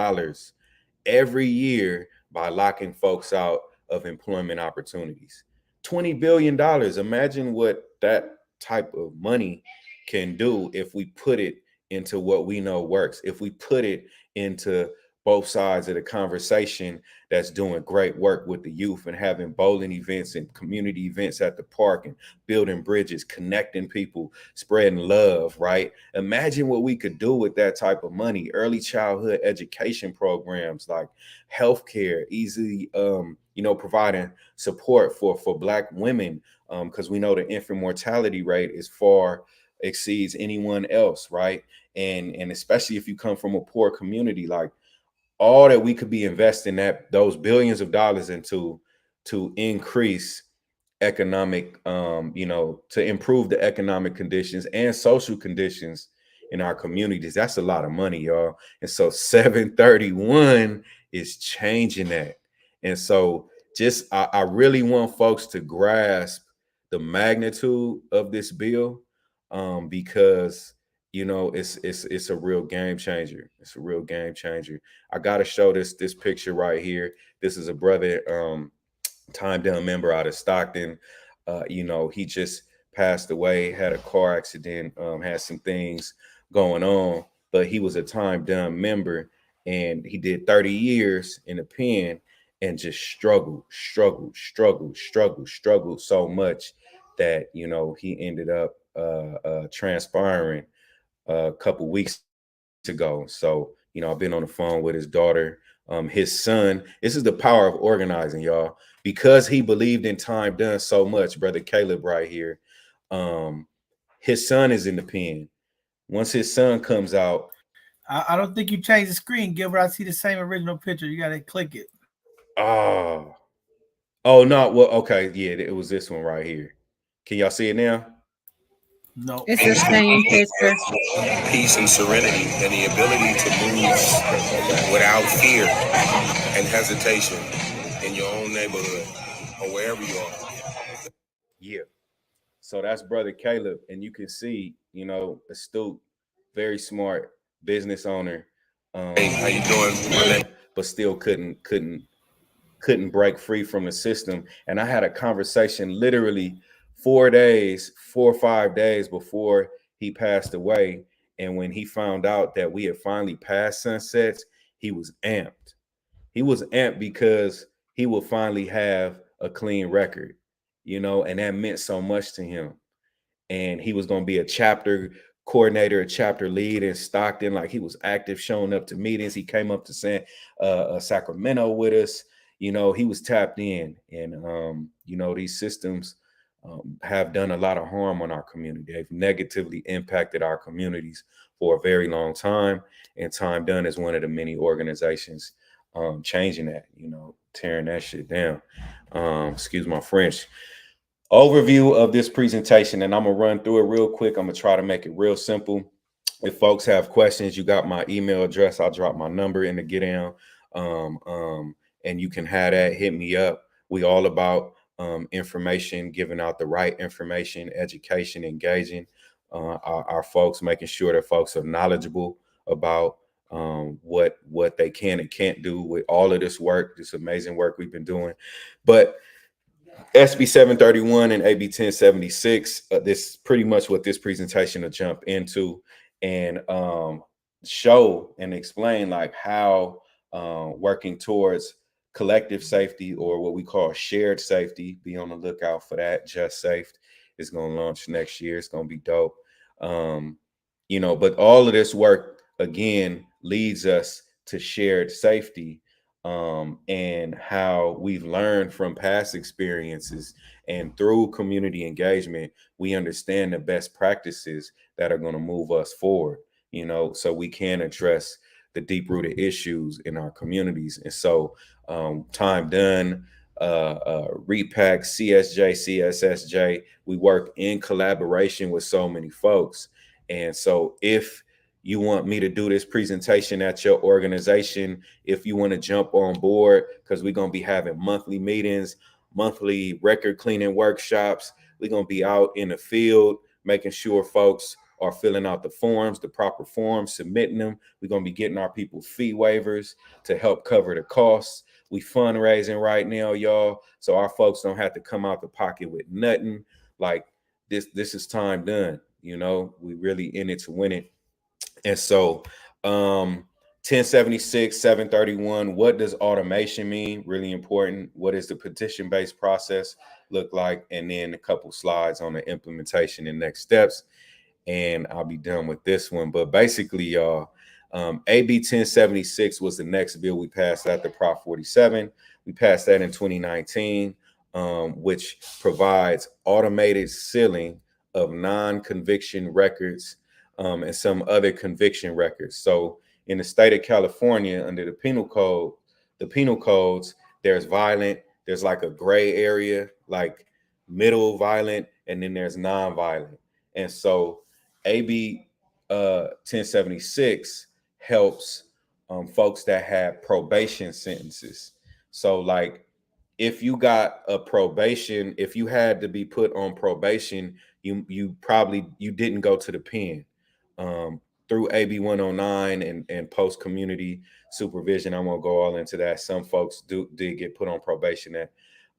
every year by locking folks out of employment opportunities. $20 billion. Imagine what that type of money can do if we put it into what we know works, if we put it into both sides of the conversation that's doing great work with the youth and having bowling events and community events at the park and building bridges, connecting people, spreading love, right? Imagine what we could do with that type of money. Early childhood education programs like healthcare, easily, providing support for Black women, because we know the infant mortality rate is far exceeds anyone else, right? And especially if you come from a poor community, like all that we could be investing that those billions of dollars into to increase economic, to improve the economic conditions and social conditions in our communities. That's a lot of money, y'all. And so 731 is changing that. And so just I really want folks to grasp the magnitude of this bill, because it's a real game changer. It's a real game changer. I gotta show this picture right here. This is a brother, time down member out of Stockton. He just passed away, had a car accident, had some things going on, but he was a time done member and he did 30 years in the pen and just struggled so much that he ended up transpiring a couple weeks ago. So, I've been on the phone with his daughter, his son. This is the power of organizing, y'all. Because he believed in time done so much, brother Caleb right here. His son is in the pen. Once his son comes out, I don't think you changed the screen, Gilbert. I see the same original picture. You got to click it. Oh no, well, okay, yeah, it was this one right here. Can y'all see it now? No. It's the same picture. Peace and serenity and the ability to move without fear and hesitation in your own neighborhood or wherever you are. Yeah. So that's brother Caleb, and you can see, astute, very smart business owner. Hey, how you doing? But still couldn't break free from the system. And I had a conversation literally 4 or 5 days before he passed away. And when he found out that we had finally passed sunsets, he was amped. He was amped because he would finally have a clean record, and that meant so much to him. And he was going to be a chapter coordinator, a chapter lead in Stockton. Like, he was active, showing up to meetings. He came up to Sacramento with us. He was tapped in. And, these systems have done a lot of harm on our community. They've negatively impacted our communities for a very long time. And Time Done is one of the many organizations changing that, tearing that shit down. Excuse my French. Overview of this presentation, and I'm gonna run through it real quick. I'm gonna try to make it real simple. If folks have questions, you got my email address. I'll drop my number in the get down, and you can have that. Hit me up. We all about information, giving out the right information, education, engaging our folks, making sure that folks are knowledgeable about what they can and can't do with all of this work, this amazing work we've been doing. But SB 731 and AB 1076, this is pretty much what this presentation will jump into and show and explain like how working towards collective safety, or what we call shared safety. Be on the lookout for that. Just Safe is going to launch next year. It's going to be dope. But all of this work again leads us to shared safety, and how we've learned from past experiences, and through community engagement, we understand the best practices that are going to move us forward, so we can address the deep-rooted issues in our communities. And so Time Done, REPAC, CSJ, CSSJ, we work in collaboration with so many folks. And so if you want me to do this presentation at your organization, if you want to jump on board, because we're going to be having monthly meetings, monthly record cleaning workshops, We're going to be out in the field, making sure folks are filling out the forms, the proper forms, submitting them. We're going to be getting our people fee waivers to help cover the costs. We fundraising right now, y'all, so our folks don't have to come out the pocket with nothing. Like this is time done. You know, we really in it to win it. And so 1076, 731, what does automation mean? Really important. What is the petition-based process look like? And then a couple slides on the implementation and next steps. And I'll be done with this one. But basically, y'all, AB 1076 was the next bill we passed after Prop 47. We passed that in 2019, which provides automated sealing of non-conviction records and some other conviction records. So in the state of California, under the penal codes, there's violent, there's like a gray area, like middle violent, and then there's non-violent. And so AB 1076 helps folks that have probation sentences. So like if you got a probation, if you had to be put on probation, you didn't go to the pen. Through AB 109 and post community supervision, I won't go all into that. Some folks did get put on probation that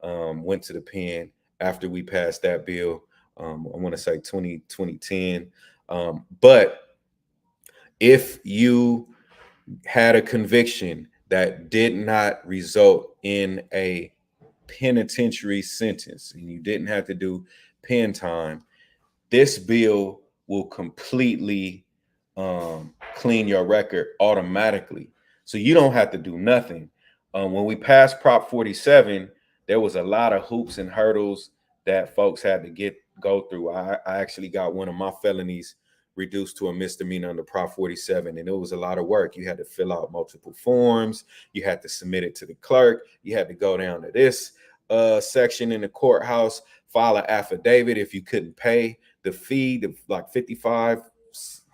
went to the pen after we passed that bill. I want to say 2010. But if you had a conviction that did not result in a penitentiary sentence and you didn't have to do pen time, this bill will completely clean your record automatically. So you don't have to do nothing. When we passed Prop 47, there was a lot of hoops and hurdles that folks had to go through. I actually got one of my felonies reduced to a misdemeanor under Prop 47, and it was a lot of work. You had to fill out multiple forms. You had to submit it to the clerk. You had to go down to this section in the courthouse, file an affidavit if you couldn't pay the fee, the like $55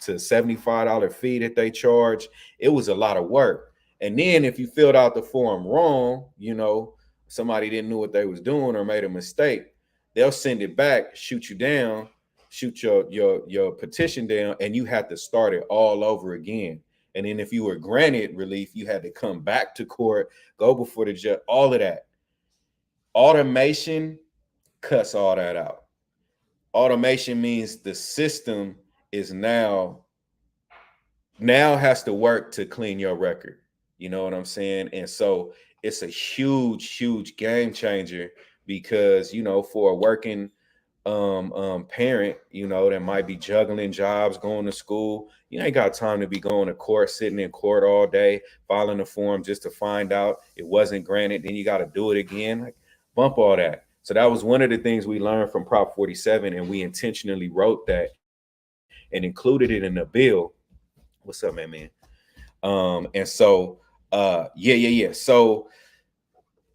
to $75 fee that they charge. It was a lot of work. And then if you filled out the form wrong, you know, somebody didn't know what they was doing or made a mistake, they'll send it back, shoot you down, shoot your petition down, and you have to start it all over again. And then if you were granted relief, you had to come back to court, go before the judge, all of that. Automation cuts all that out. Automation means the system is now has to work to clean your record. You know what I'm saying? And so it's a huge game changer because, you know, for a working parent, you know, that might be juggling jobs, going to school, you ain't got time to be going to court, sitting in court all day, filing a form just to find out it wasn't granted. Then you got to do it again. Like, bump all that. So that was one of the things we learned from Prop 47, and we intentionally wrote that and included it in the bill. What's up, man? And so, yeah. So,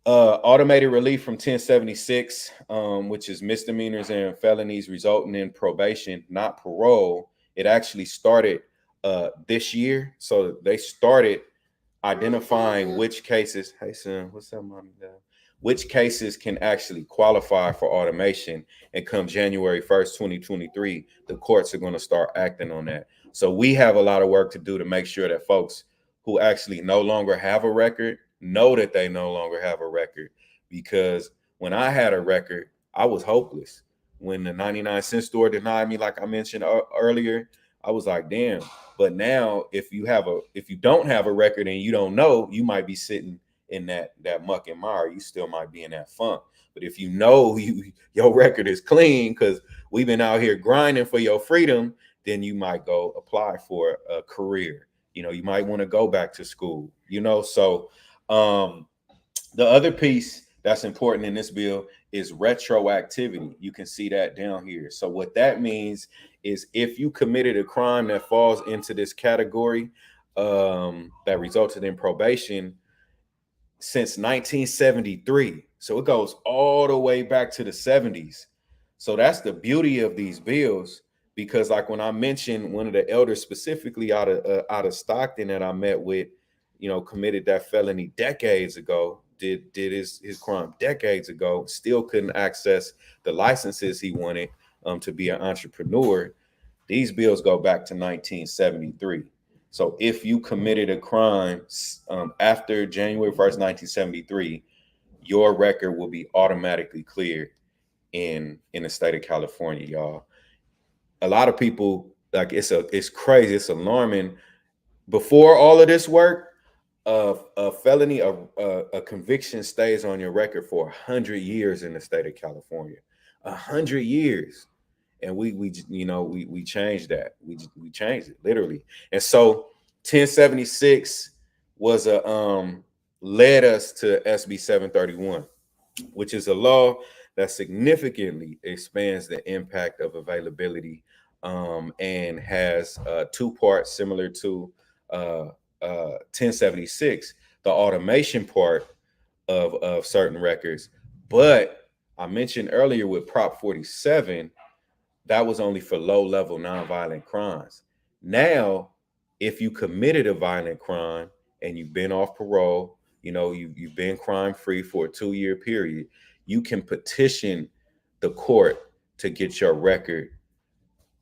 automated relief from 1076, which is misdemeanors and felonies resulting in probation, not parole. It actually started this year. So they started identifying which cases. Hey, son, what's up, mommy? Which cases can actually qualify for automation. And come January 1st, 2023, the courts are going to start acting on that. So we have a lot of work to do to make sure that folks who actually no longer have a record know that they no longer have a record. Because when I had a record, I was hopeless. When the 99-cent store denied me, like I mentioned earlier, I was like, damn. But now if you don't have a record and you don't know, you might be sitting in that muck and mire. You still might be in that funk. But if you know your record is clean because we've been out here grinding for your freedom, then you might go apply for a career. You know, you might want to go back to school, you know. So the other piece that's important in this bill is retroactivity. You can see that down here. So what that means is if you committed a crime that falls into this category that resulted in probation since 1973. So it goes all the way back to the 70s. So that's the beauty of these bills, because like when I mentioned one of the elders specifically out of Stockton that I met with, you know, committed that felony decades ago, did his crime decades ago, still couldn't access the licenses he wanted to be an entrepreneur. These bills go back to 1973. So if you committed a crime after January 1st, 1973, your record will be automatically cleared in the state of California, y'all. A lot of people, like, it's crazy, it's alarming. Before all of this work, a felony, a conviction stays on your record for 100 years in the state of California. 100 years. And we changed that. We changed it literally. And so 1076 was a led us to SB 731, which is a law that significantly expands the impact of availability, and has two parts similar to 1076, the automation part of certain records. But I mentioned earlier with Prop 47, that was only for low level nonviolent crimes. Now, if you committed a violent crime and you've been off parole, you've been crime free for a 2-year period, you can petition the court to get your record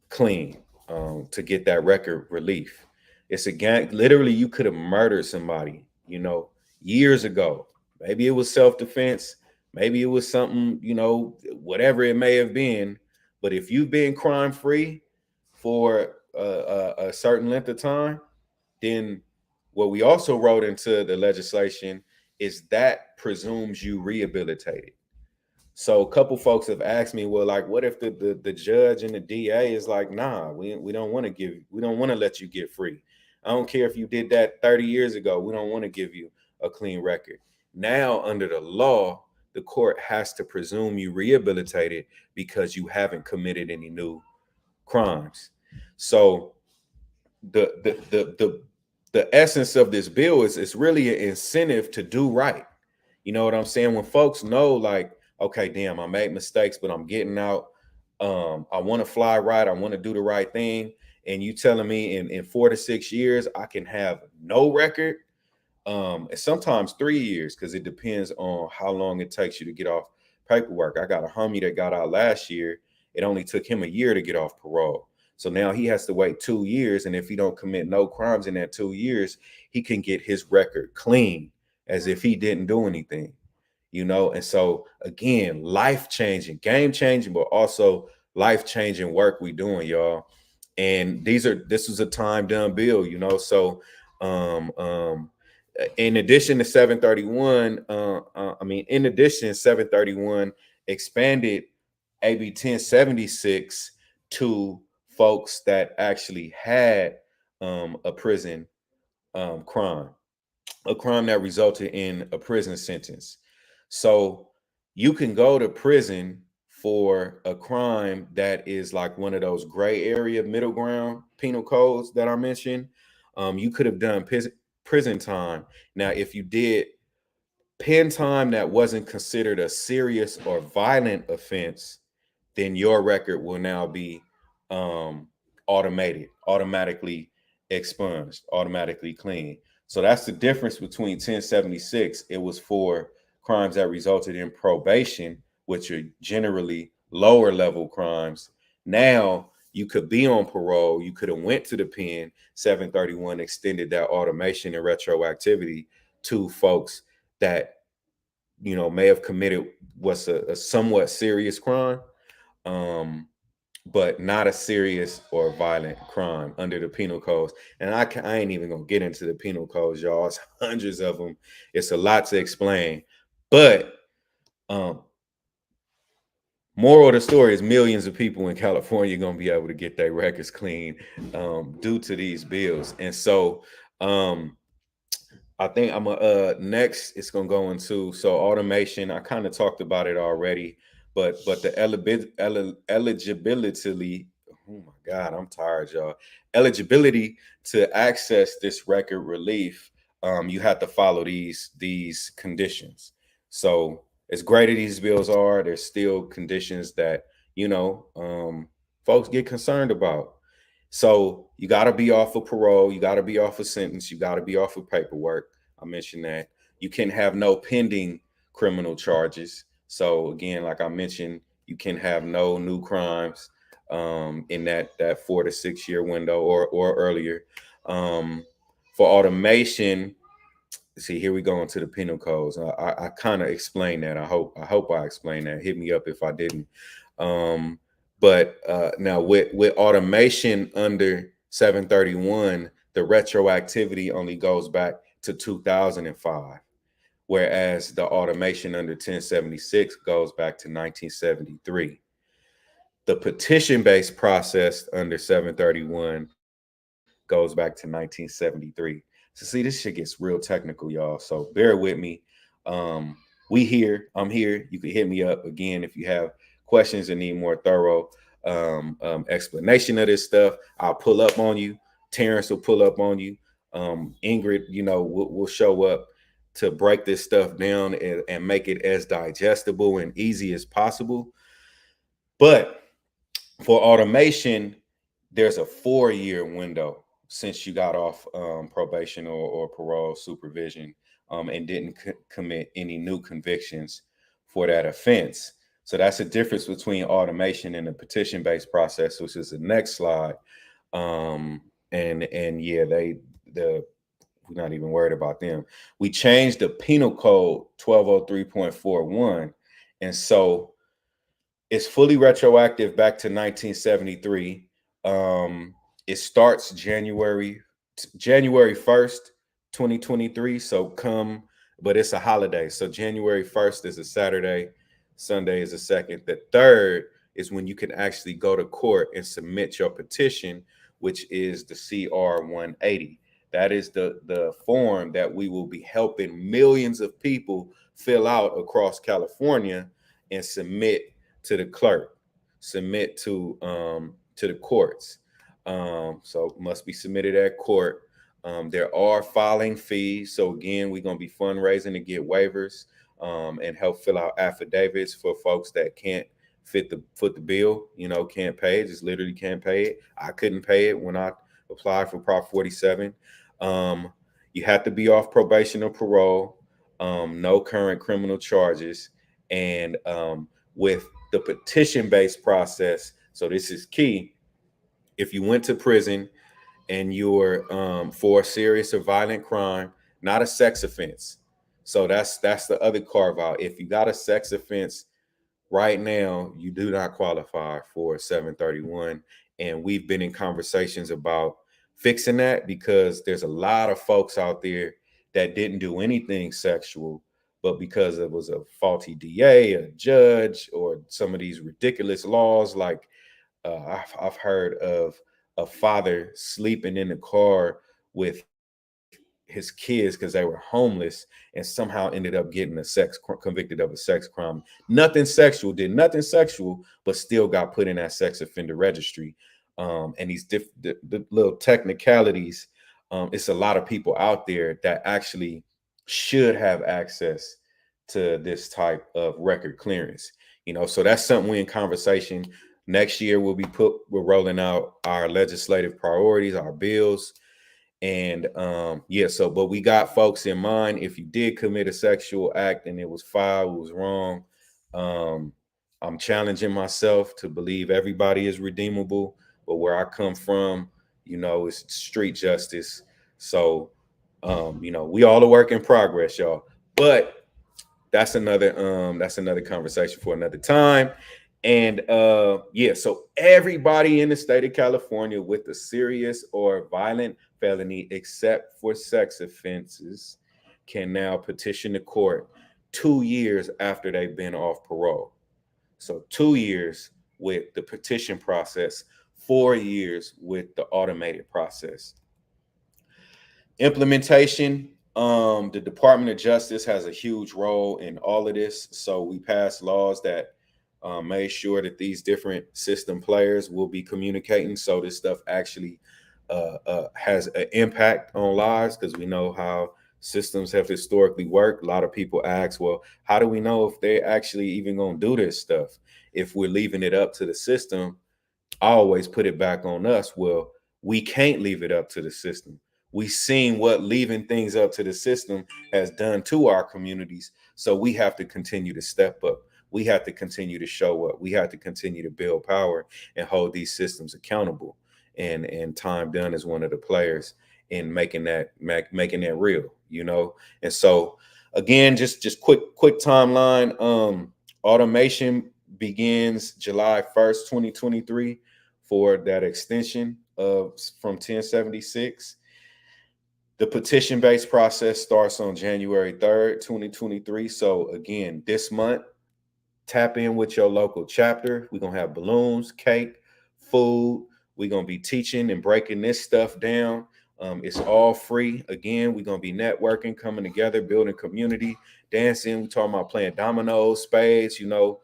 clean, to get that record relief. It's a gang. Literally, you could have murdered somebody, years ago. Maybe it was self-defense. Maybe it was something, whatever it may have been. But if you've been crime free for a certain length of time, then what we also wrote into the legislation is that presumes you rehabilitated. So a couple folks have asked me, well, like, what if the judge and the DA is like, nah, we don't want to let you get free. I don't care if you did that 30 years ago. We don't want to give you a clean record. Now, under the law, the court has to presume you rehabilitated because you haven't committed any new crimes. So the essence of this bill is it's really an incentive to do right. You know what I'm saying? When folks know, like, okay, damn, I made mistakes, but I'm getting out. I want to fly right. I want to do the right thing. And you telling me in 4 to 6 years, I can have no record. And sometimes 3 years, because it depends on how long it takes you to get off paperwork. I got a homie that got out last year. It only took him a year to get off parole. So now he has to wait 2 years. And if he don't commit no crimes in that 2 years, he can get his record clean as if he didn't do anything. And so again, life-changing, game-changing, but also life-changing work we doing, y'all. And this was a time-done bill, so in addition to 731, in addition, 731 expanded AB 1076 to folks that actually had a prison crime, a crime that resulted in a prison sentence. So you can go to prison for a crime that is like one of those gray area middle ground penal codes that I mentioned. You could have done prison time. Now, if you did pen time that wasn't considered a serious or violent offense, then your record will now be automatically expunged, automatically clean. So that's the difference between 1076. It was for crimes that resulted in probation, which are generally lower level crimes. Now you could be on parole. You could have went to the pen. 731 extended that automation and retroactivity to folks that, may have committed what's a somewhat serious crime, but not a serious or violent crime under the penal codes. And I ain't even gonna get into the penal codes, y'all. It's hundreds of them. It's a lot to explain. But moral of the story is millions of people in California are gonna be able to get their records clean due to these bills. And so I think I'm next it's gonna go into automation. I kind of talked about it already, but the eligibility. Oh my God, I'm tired, y'all. Eligibility to access this record relief, you have to follow these conditions. So as great as these bills are, there's still conditions that folks get concerned about. So you got to be off of parole. You got to be off of sentence. You got to be off of paperwork. I mentioned that. You can have no pending criminal charges. So again, like I mentioned, you can have no new crimes in that 4 to 6 year window or earlier. For automation, see, here we go into the penal codes. I kind of explained that. I hope I explained that. Hit me up if I didn't. But now with automation under 731, the retroactivity only goes back to 2005, whereas the automation under 1076 goes back to 1973. The petition-based process under 731 goes back to 1973. So see, this shit gets real technical, y'all. So bear with me. Um, I'm here. You can hit me up again if you have questions and need more thorough explanation of this stuff. I'll pull up on you. Terrence will pull up on you. Ingrid, will show up to break this stuff down and make it as digestible and easy as possible. But for automation, there's a 4-year window since you got off probation or parole supervision and didn't commit any new convictions for that offense. So that's the difference between automation and the petition-based process, which is the next slide. And yeah, we're not even worried about them. We changed the penal code 1203.41, and so it's fully retroactive back to 1973. It starts January 1st, 2023. So but it's a holiday. So January 1st is a Saturday, Sunday is a second. The 3rd is when you can actually go to court and submit your petition, which is the CR 180. That is the form that we will be helping millions of people fill out across California and submit to the clerk, submit to the courts. So must be submitted at court. There are filing fees. So again, we're gonna be fundraising to get waivers and help fill out affidavits for folks that can't foot the bill, can't pay it, just literally can't pay it. I couldn't pay it when I applied for Prop 47. You have to be off probation or parole, no current criminal charges, and with the petition-based process, so this is key. If you went to prison and you're for a serious or violent crime, not a sex offense. So that's the other carve out. If you got a sex offense right now, you do not qualify for 731. And we've been in conversations about fixing that because there's a lot of folks out there that didn't do anything sexual, but because it was a faulty DA, a judge, or some of these ridiculous laws, like I've heard of a father sleeping in the car with his kids because they were homeless and somehow ended up getting convicted of a sex crime. Did nothing sexual, but still got put in that sex offender registry. And these the little technicalities, it's a lot of people out there that actually should have access to this type of record clearance. So that's something we're in conversation. Next year we're rolling out our legislative priorities, our bills. And but we got folks in mind. If you did commit a sexual act and it was filed, it was wrong. I'm challenging myself to believe everybody is redeemable, but where I come from, it's street justice. So we all a work in progress, y'all. But that's another conversation for another time. And so everybody in the state of California with a serious or violent felony, except for sex offenses, can now petition the court 2 years after they've been off parole. So 2 years with the petition process, 4 years with the automated process. Implementation. The Department of Justice has a huge role in all of this. So we passed laws that made sure that these different system players will be communicating. So this stuff actually has an impact on lives, because we know how systems have historically worked. A lot of people ask, well, how do we know if they're actually even going to do this stuff? If we're leaving it up to the system, I always put it back on us. Well, we can't leave it up to the system. We seen what leaving things up to the system has done to our communities. So we have to continue to step up. We have to continue to show up. We have to continue to build power and hold these systems accountable. And Time Done is one of the players in making that real, you know. And so again, just quick timeline. Automation begins July 1st, 2023 for that extension of from 1076. The petition-based process starts on January 3rd, 2023. So again, this month, tap in with your local chapter. We're gonna have balloons, cake, food. We're gonna be teaching and breaking this stuff down. It's all free. Again, we're gonna be networking, coming together, building community, dancing. We talking about playing dominoes, spades, you know,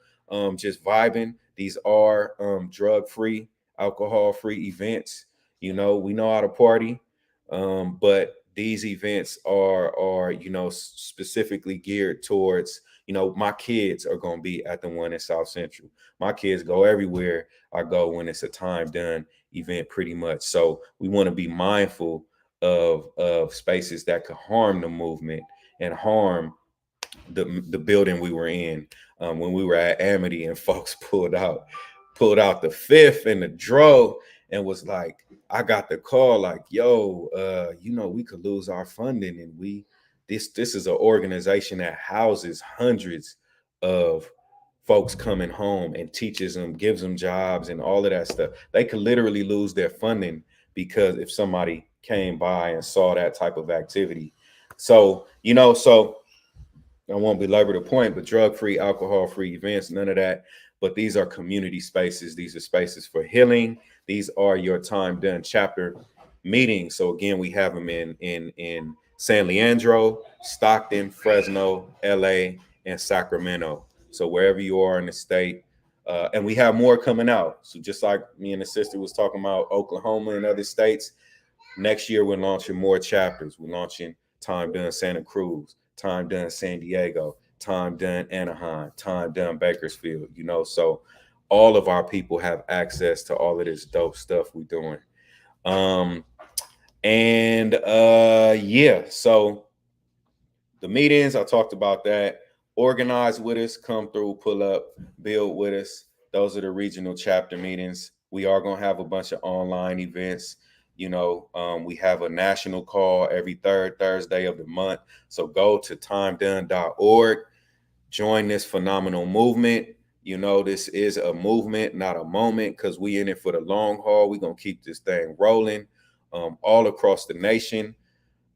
just vibing. These are drug-free, alcohol-free events. You know, we know how to party, but these events are you know, specifically geared towards, you know, my kids are going to be at the one in South Central. My kids go everywhere I go when it's a Time Done event, pretty much. So we want to be mindful of spaces that could harm the movement and harm the building we were in. When we were at Amity and folks pulled out the fifth and the dro and was like, I got the call like, yo, you know, we could lose our funding, and this is an organization that houses hundreds of folks coming home and teaches them, gives them jobs and all of that stuff. They could literally lose their funding because if somebody came by and saw that type of activity. So, you know, so I won't belabor the point, but drug-free, alcohol-free events, none of that. But these are community spaces. These are spaces for healing. These are your Time Done chapter meetings. So again, we have them in San Leandro, Stockton, Fresno, LA, and Sacramento. So wherever you are in the state, and we have more coming out. So just like me and the sister was talking about Oklahoma and other states, next year we're launching more chapters. We're launching Time Done Santa Cruz, Time Done San Diego, Time Done Anaheim, Time Done Bakersfield, you know. So all of our people have access to all of this dope stuff we're doing. Yeah, so the meetings, I talked about that. Organize with us, come through, pull up, build with us. Those are the regional chapter meetings. We are going to have a bunch of online events. You know, we have a national call every third Thursday of the month. So go to timedone.org, join this phenomenal movement. You know, this is a movement, not a moment, because we in it for the long haul. We're going to keep this thing rolling all across the nation.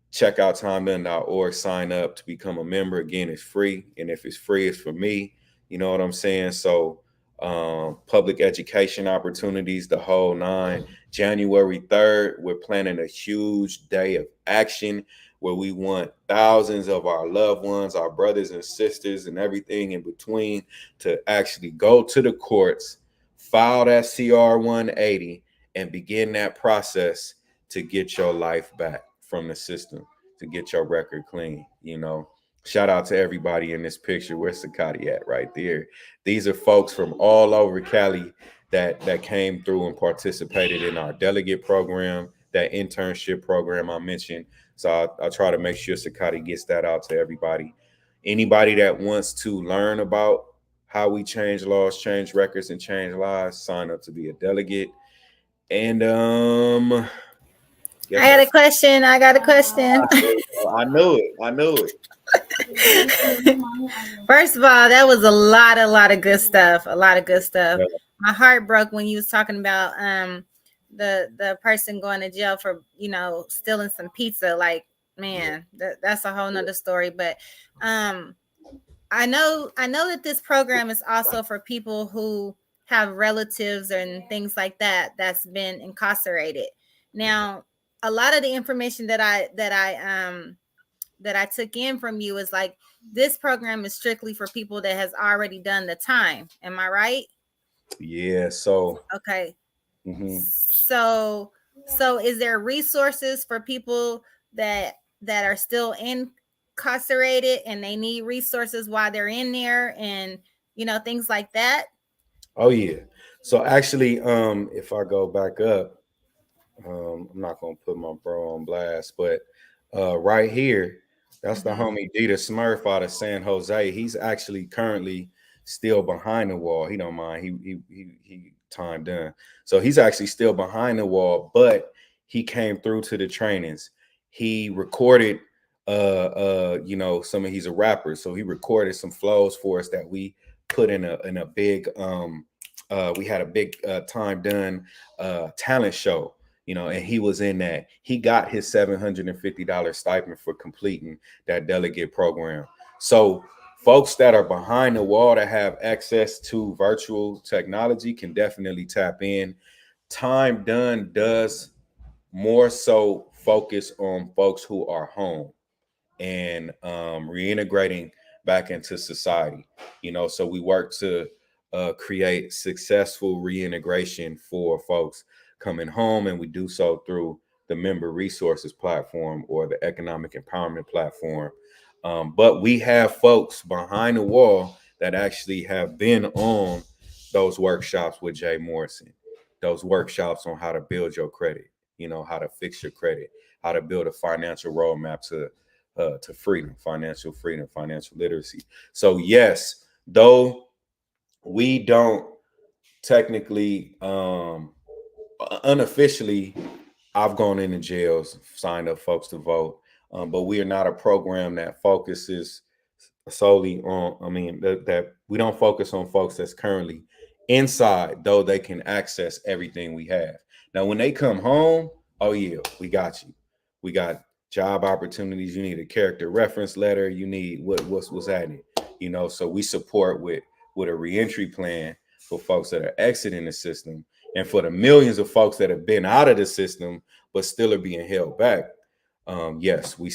Check out timedone.org, sign up to become a member. Again, it's free. And if it's free, it's for me. You know what I'm saying? So public education opportunities, the whole nine. January 3rd, we're planning a huge day of action where we want thousands of our loved ones, our brothers and sisters, and everything in between to actually go to the courts, file that CR 180, and begin that process to get your life back from the system, to get your record clean. You know, shout out to everybody in this picture. Where's Sakati at? Right there. These are folks from all over Cali that came through and participated in our delegate program, that internship program I mentioned. So I'll try to make sure Sakati gets that out to everybody. Anybody that wants to learn about how we change laws, change records, and change lives, sign up to be a delegate. And I got a question. I knew it. First of all, that was a lot of good stuff. Yeah. My heart broke when you was talking about the person going to jail for, you know, stealing some pizza. Like, man, that's a whole nother story. But I know that this program is also for people who have relatives and things like that that's been incarcerated. Now, a lot of the information that I took in from you is like, this program is strictly for people that has already done the time. Am I right? Yeah. So okay. So is there resources for people that are still incarcerated and they need resources while they're in there, and you know, things like that? Oh yeah. So actually, if I go back up, I'm not gonna put my bro on blast, but right here, that's the homie Dita Smurf out of San Jose. He's actually currently still behind the wall. He don't mind. He time done. So he's actually still behind the wall, but he came through to the trainings. He recorded some of, he's a rapper, so he recorded some flows for us that we put in a big we had a big time done talent show, and he was in that. He got his $750 stipend for completing that delegate program. So folks that are behind the wall that have access to virtual technology can definitely tap in. Time done does more so focus on folks who are home and reintegrating back into society. So we work to create successful reintegration for folks coming home, and we do so through the member resources platform or the economic empowerment platform. But we have folks behind the wall that actually have been on those workshops with Jay Morrison, those workshops on how to build your credit, how to fix your credit, how to build a financial roadmap to freedom, financial literacy. So yes, though we don't technically, unofficially, I've gone into jails, signed up folks to vote, but we are not a program that focuses solely on. I mean, that we don't focus on folks that's currently inside, though they can access everything we have. Now, when they come home, oh yeah, we got you. We got job opportunities. You need a character reference letter. You need what's happening. So we support with a reentry plan for folks that are exiting the system, and for the millions of folks that have been out of the system but still are being held back. Yes, we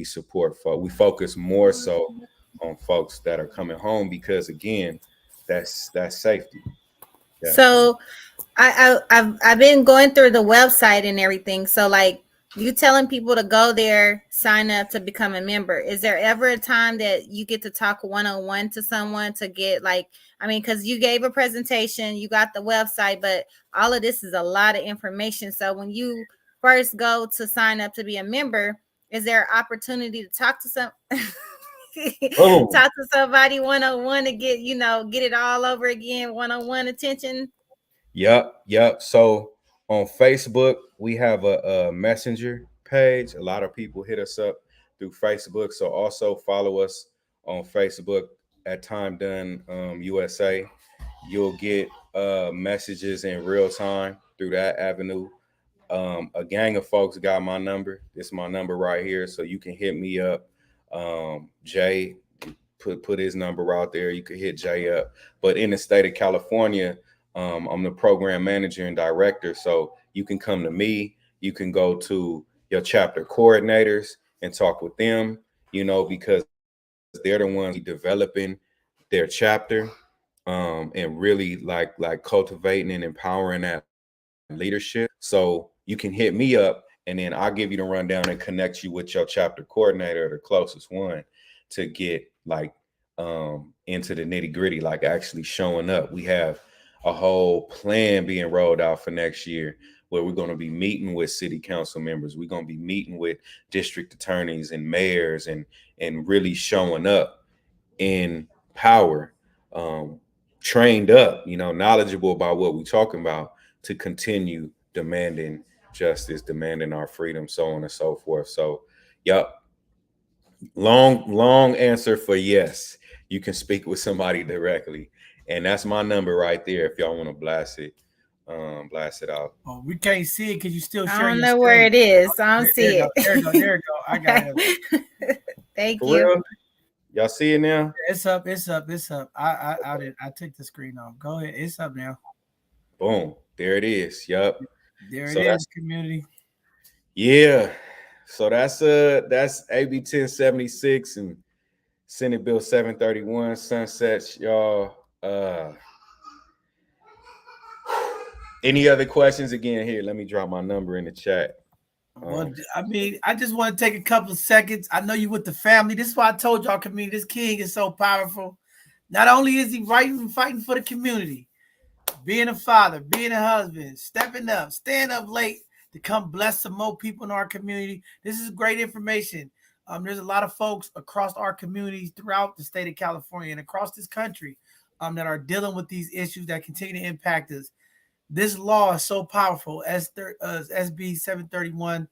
support folks. We focus more so on folks that are coming home because again, that's safety. Yes. So I've been going through the website and everything. So like you telling people to go there, sign up to become a member. Is there ever a time that you get to talk one-on-one to someone to get because you gave a presentation, you got the website, but all of this is a lot of information. So when you first go to sign up to be a member, is there an opportunity to talk to some talk to somebody one-on-one to get it all over again, one-on-one attention? Yep. So on Facebook, we have a messenger page. A lot of people hit us up through Facebook. So also follow us on Facebook at Time Done USA. You'll get messages in real time through that avenue. A gang of folks got my number. This is my number right here. So you can hit me up. Jay put his number out there. You could hit Jay up. But in the state of California, I'm the program manager and director. So you can come to me. You can go to your chapter coordinators and talk with them, because they're the ones developing their chapter, and really like cultivating and empowering that leadership. So you can hit me up and then I'll give you the rundown and connect you with your chapter coordinator, the closest one, to get into the nitty gritty, like actually showing up. We have a whole plan being rolled out for next year where we're going to be meeting with city council members. We're going to be meeting with district attorneys and mayors and really showing up in power, trained up, knowledgeable about what we're talking about, to continue demanding justice, demanding our freedom, so on and so forth. So, yep. Long answer for yes. You can speak with somebody directly. And that's my number right there if y'all want to blast it out. Oh, we can't see it because you still sharing. I don't know where it is. I don't see it. There you go. I got it. Thank For you. real? Y'all see it now? It's up. I took the screen off. Go ahead. It's up now. Boom. There it is. Yep. There it is, community. Yeah. So that's AB 1076 and Senate Bill 731 sunsets, y'all. Any other questions? Again, here, let me drop my number in the chat. Well, I just want to take a couple of seconds. I know you with the family. This is why I told y'all, community, this king is so powerful. Not only is he fighting for the community, being a father, being a husband, stepping up, staying up late to come bless some more people in our community. This is great information. There's a lot of folks across our communities throughout the state of California and across this country that are dealing with these issues that continue to impact us. This law is so powerful, SB 731,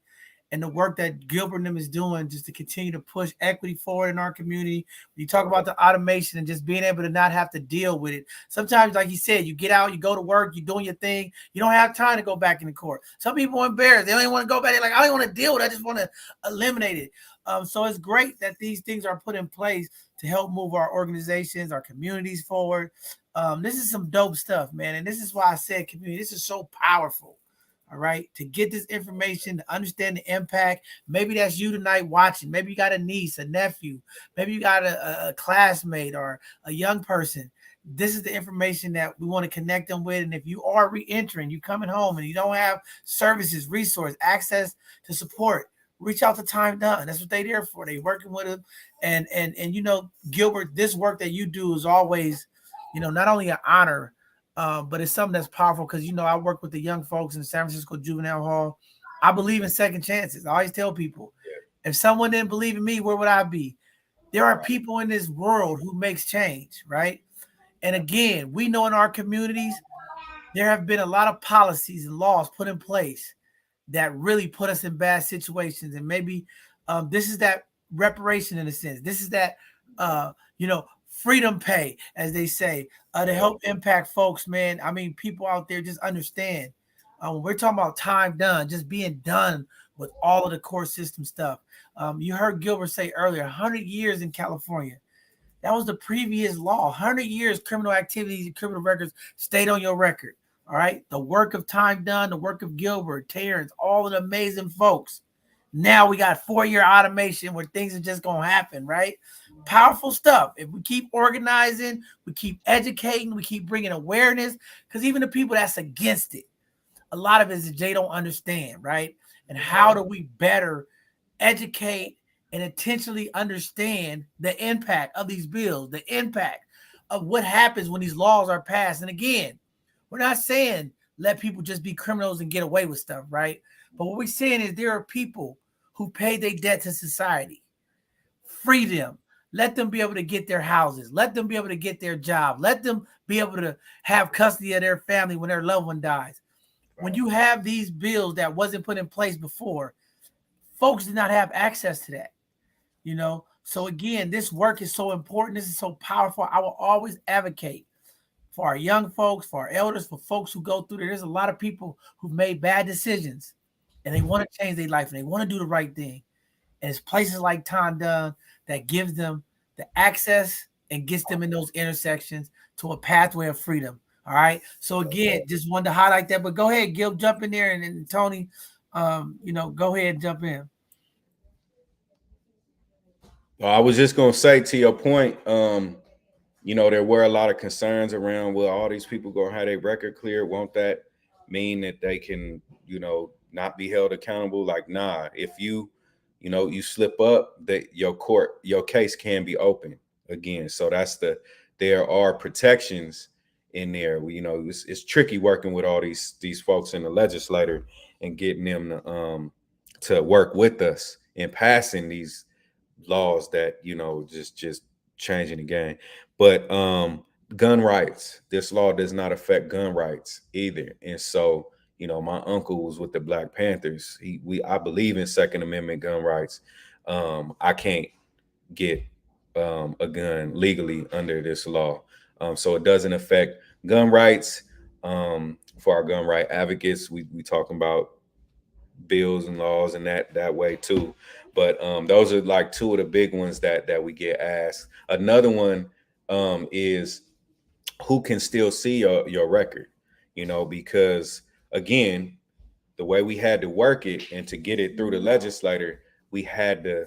and the work that Gilbert and them is doing just to continue to push equity forward in our community. When you talk about the automation and just being able to not have to deal with it. Sometimes, like you said, you get out, you go to work, you're doing your thing. You don't have time to go back in the court. Some people are embarrassed. They don't even want to go back. They're like, I don't want to deal with it. I just want to eliminate it. So it's great that these things are put in place to help move our organizations, our communities forward. This is some dope stuff, man. And this is why I said community. This is so powerful. All right, to get this information, to understand the impact. Maybe that's you tonight watching. Maybe you got a niece, a nephew. Maybe you got a classmate or a young person. This is the information that we want to connect them with. And if you are re-entering, you coming home and you don't have services, resource, access to support, reach out to Time Done. That's what they're there for. They're working with them. And you know, Gilbert, this work that you do is always, you know, not only an honor, but it's something that's powerful because, you know, I work with the young folks in San Francisco Juvenile Hall. I believe in second chances. I always tell people, if someone didn't believe in me, where would I be? There are people in this world who makes change, right? And again, we know in our communities, there have been a lot of policies and laws put in place that really put us in bad situations. And maybe this is that reparation in a sense. This is that, you know, freedom pay, as they say, to help impact folks, man. I mean, people out there just understand when we're talking about time done, just being done with all of the court system stuff. You heard Gilbert say earlier, 100 years in California. That was the previous law. 100 years criminal activities and criminal records stayed on your record. All right. The work of Time Done, the work of Gilbert, Terrence, all of the amazing folks. Now we got 4-year automation where things are just going to happen, right? Powerful stuff. If we keep organizing, we keep educating, we keep bringing awareness, because even the people that's against it, a lot of it is that they don't understand, right? And how do we better educate and intentionally understand the impact of these bills, the impact of what happens when these laws are passed? And again, we're not saying let people just be criminals and get away with stuff, right? But what we're saying is there are people who pay their debt to society. Free them. Let them be able to get their houses. Let them be able to get their job. Let them be able to have custody of their family when their loved one dies. When you have these bills that wasn't put in place before, folks did not have access to that, you know? So again, this work is so important. This is so powerful. I will always advocate for our young folks, for our elders, for folks who go through there. There's a lot of people who've made bad decisions and they want to change their life and they want to do the right thing. And it's places like Time Done that gives them the access and gets them in those intersections to a pathway of freedom. All right. So again, just wanted to highlight that. But go ahead, Gil, jump in there, and Tony, you know, go ahead and jump in. I was just gonna say to your point, you know, there were a lot of concerns around, will all these people gonna have their record cleared? Won't that mean that they can, you know, not be held accountable? Like, nah, if you know, you slip up, that your case can be open again. So there are protections in there. You know, it's tricky working with all these folks in the legislature and getting them to work with us in passing these laws that, you know, just changing the game. But gun rights, this law does not affect gun rights either. And so, you know, my uncle was with the Black Panthers. I believe in Second Amendment gun rights. I can't get a gun legally under this law. So it doesn't affect gun rights. For our gun right advocates, we talking about bills and laws and that way too. But those are like two of the big ones that we get asked. Another one is who can still see your record, you know, because again, the way we had to work it and to get it through the legislator, we had to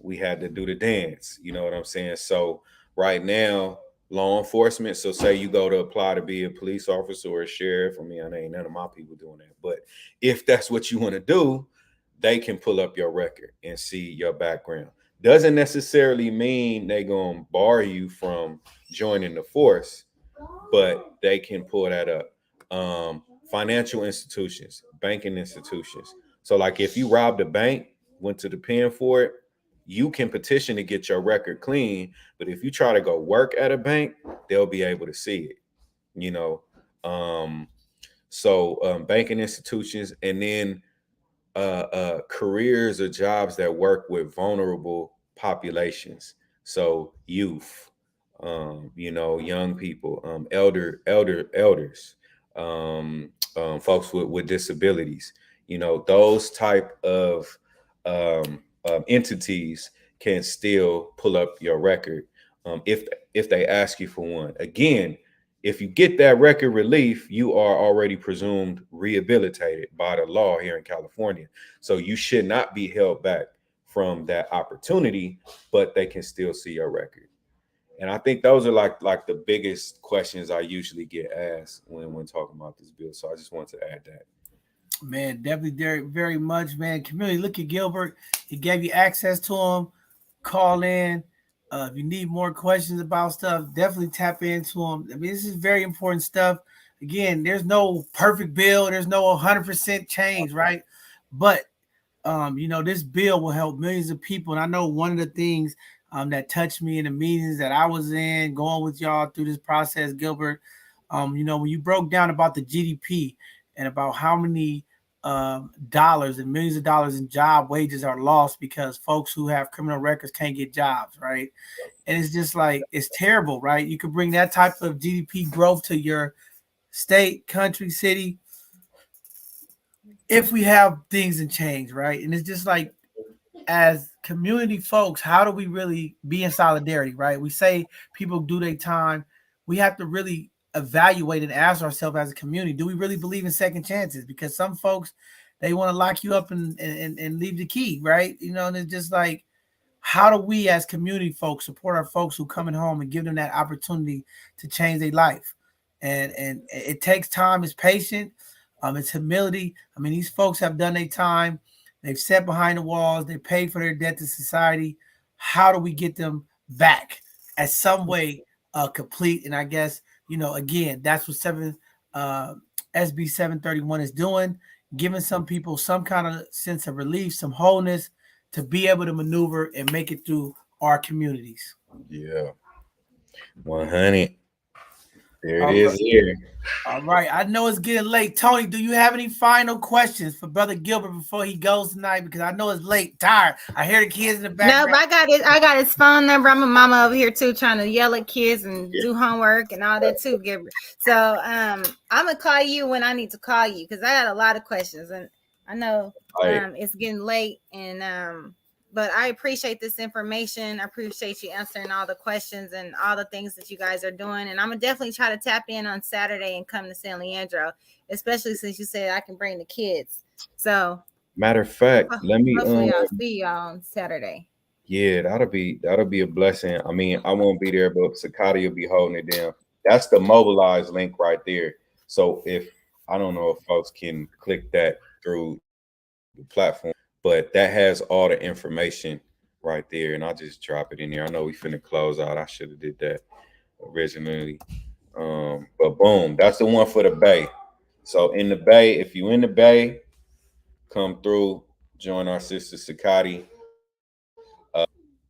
do the dance, you know what I'm saying? So right now, law enforcement, so say you go to apply to be a police officer or a sheriff, I mean, I ain't none of my people doing that, but if that's what you want to do, they can pull up your record and see your background. Doesn't necessarily mean they gonna bar you from joining the force, but they can pull that up. financial institutions, banking institutions. So like if you robbed a bank, went to the pen for it, you can petition to get your record clean. But if you try to go work at a bank, they'll be able to see it, you know. Um, banking institutions, and then careers or jobs that work with vulnerable populations. So youth, young people, elders, folks with disabilities. Those type of entities can still pull up your record if they ask you for one. Again, if you get that record relief, you are already presumed rehabilitated by the law here in California. So you should not be held back from that opportunity, but they can still see your record. And I think those are like the biggest questions I usually get asked when talking about this bill. So I just wanted to add that. Man, definitely very, very much, man. Community, look at Gilbert. He gave you access to him. Call in. If you need more questions about stuff, definitely tap into him. I mean, this is very important stuff. Again, there's no perfect bill. There's no 100% change, right? But, this bill will help millions of people. And I know one of the things that touched me in the meetings that I was in, going with y'all through this process, Gilbert, when you broke down about the GDP and about how many dollars and millions of dollars in job wages are lost because folks who have criminal records can't get jobs, right? And it's just like, it's terrible, right? You could bring that type of GDP growth to your state, country, city, if we have things and change, right? And it's just like, as community folks, how do we really be in solidarity, right? We say people do their time. We have to really evaluate and ask ourselves as a community, do we really believe in second chances? Because some folks, they want to lock you up and leave the key, right? And it's just like, how do we as community folks support our folks who coming home and give them that opportunity to change their life? And it takes time, it's patient, it's humility. I mean, these folks have done their time. They've sat behind the walls. They paid for their debt to society. How do we get them back as some way complete? And I guess, again, that's what SB 731 is doing, giving some people some kind of sense of relief, some wholeness to be able to maneuver and make it through our communities. Yeah. 100. There it is here. All right. I know it's getting late. Tony, do you have any final questions for Brother Gilbert before he goes tonight? Because I know it's late, tired. I hear the kids in the background. No, I got his phone number. I'm a mama over here too, trying to yell at kids and do homework and all that too, Gilbert. So I'm gonna call you when I need to call you because I got a lot of questions and I know it's getting late and but I appreciate this information. I appreciate you answering all the questions and all the things that you guys are doing. And I'm going to definitely try to tap in on Saturday and come to San Leandro, especially since you said I can bring the kids. So, matter of fact, let me hopefully I'll see y'all on Saturday. Yeah, that'll be a blessing. I mean, I won't be there, but Sakati will be holding it down. That's the mobilize link right there. So I don't know if folks can click that through the platform, but that has all the information right there, and I'll just drop it in there. I know we finna close out. I should have did that originally, but boom, that's the one for the Bay. So in the Bay, if you in the Bay, come through, join our sister Sakati.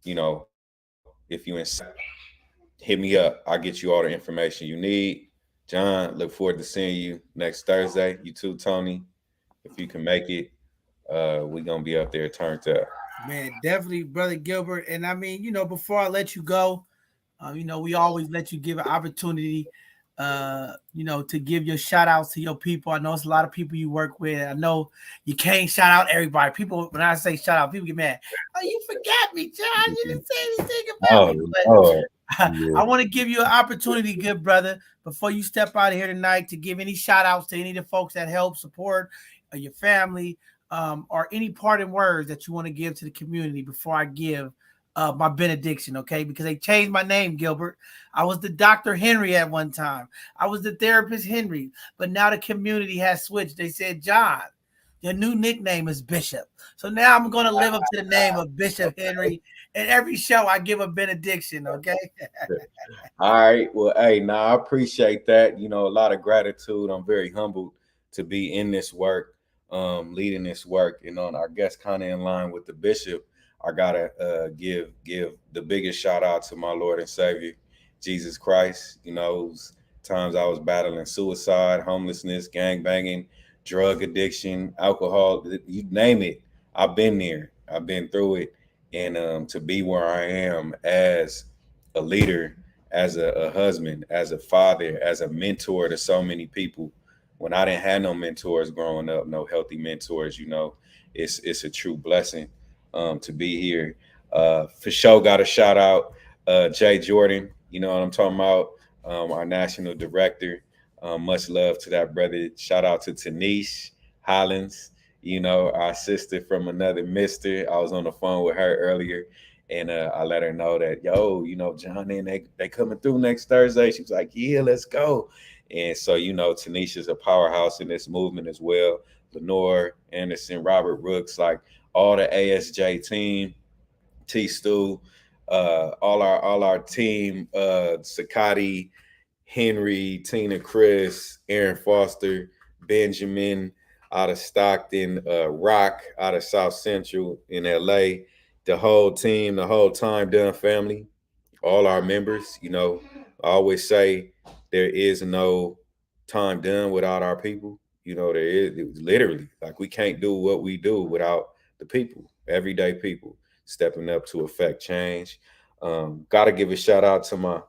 If you in, hit me up. I'll get you all the information you need. John, look forward to seeing you next Thursday. You too, Tony, if you can make it. We're gonna be up there turned up. Man, definitely, Brother Gilbert. And I mean, before I let you go, we always let you give an opportunity, to give your shout outs to your people. I know it's a lot of people you work with. I know you can't shout out everybody. People, when I say shout out, people get mad. Oh, you forgot me, John. You didn't say anything about me. But I want to give you an opportunity, good brother, before you step out of here tonight, to give any shout outs to any of the folks that help support your family. Or any parting words that you want to give to the community before I give my benediction, okay? Because they changed my name, Gilbert. I was the Dr. Henry at one time. I was the therapist Henry, but now the community has switched. They said, John, your new nickname is Bishop. So now I'm going to live up to the name of Bishop Henry. And every show I give a benediction, okay? All right. Well, hey, I appreciate that. A lot of gratitude. I'm very humbled to be in this work, leading this work. And on, I guess, kind of in line with the bishop, I gotta give the biggest shout out to my Lord and Savior, Jesus Christ. You know, times I was battling suicide, homelessness, gang banging, drug addiction, alcohol, you name it. I've been there. I've been through it. And to be where I am as a leader, as a husband, as a father, as a mentor to so many people. When I didn't have no mentors growing up, no healthy mentors, you know, it's a true blessing to be here. For sure, got a shout out Jay Jordan. You know what I'm talking about? Our national director. Much love to that brother. Shout out to Tanish Hollins. You know, our sister from another mister. I was on the phone with her earlier, and I let her know that, yo, you know, John and they coming through next Thursday. She was like, yeah, let's go. And so, you know, Tanisha's a powerhouse in this movement as well. Lenore Anderson, Robert Rooks, like all the ASJ team, T Stu, all our team, Sakati, Henry, Tina, Chris, Aaron Foster, Benjamin out of Stockton, Rock out of South Central in LA, the whole team, the whole Time Done family, all our members. You know, I always say there is no time done without our people. You know, there is literally, like, we can't do what we do without the people, everyday people stepping up to affect change. Got to give a shout out to my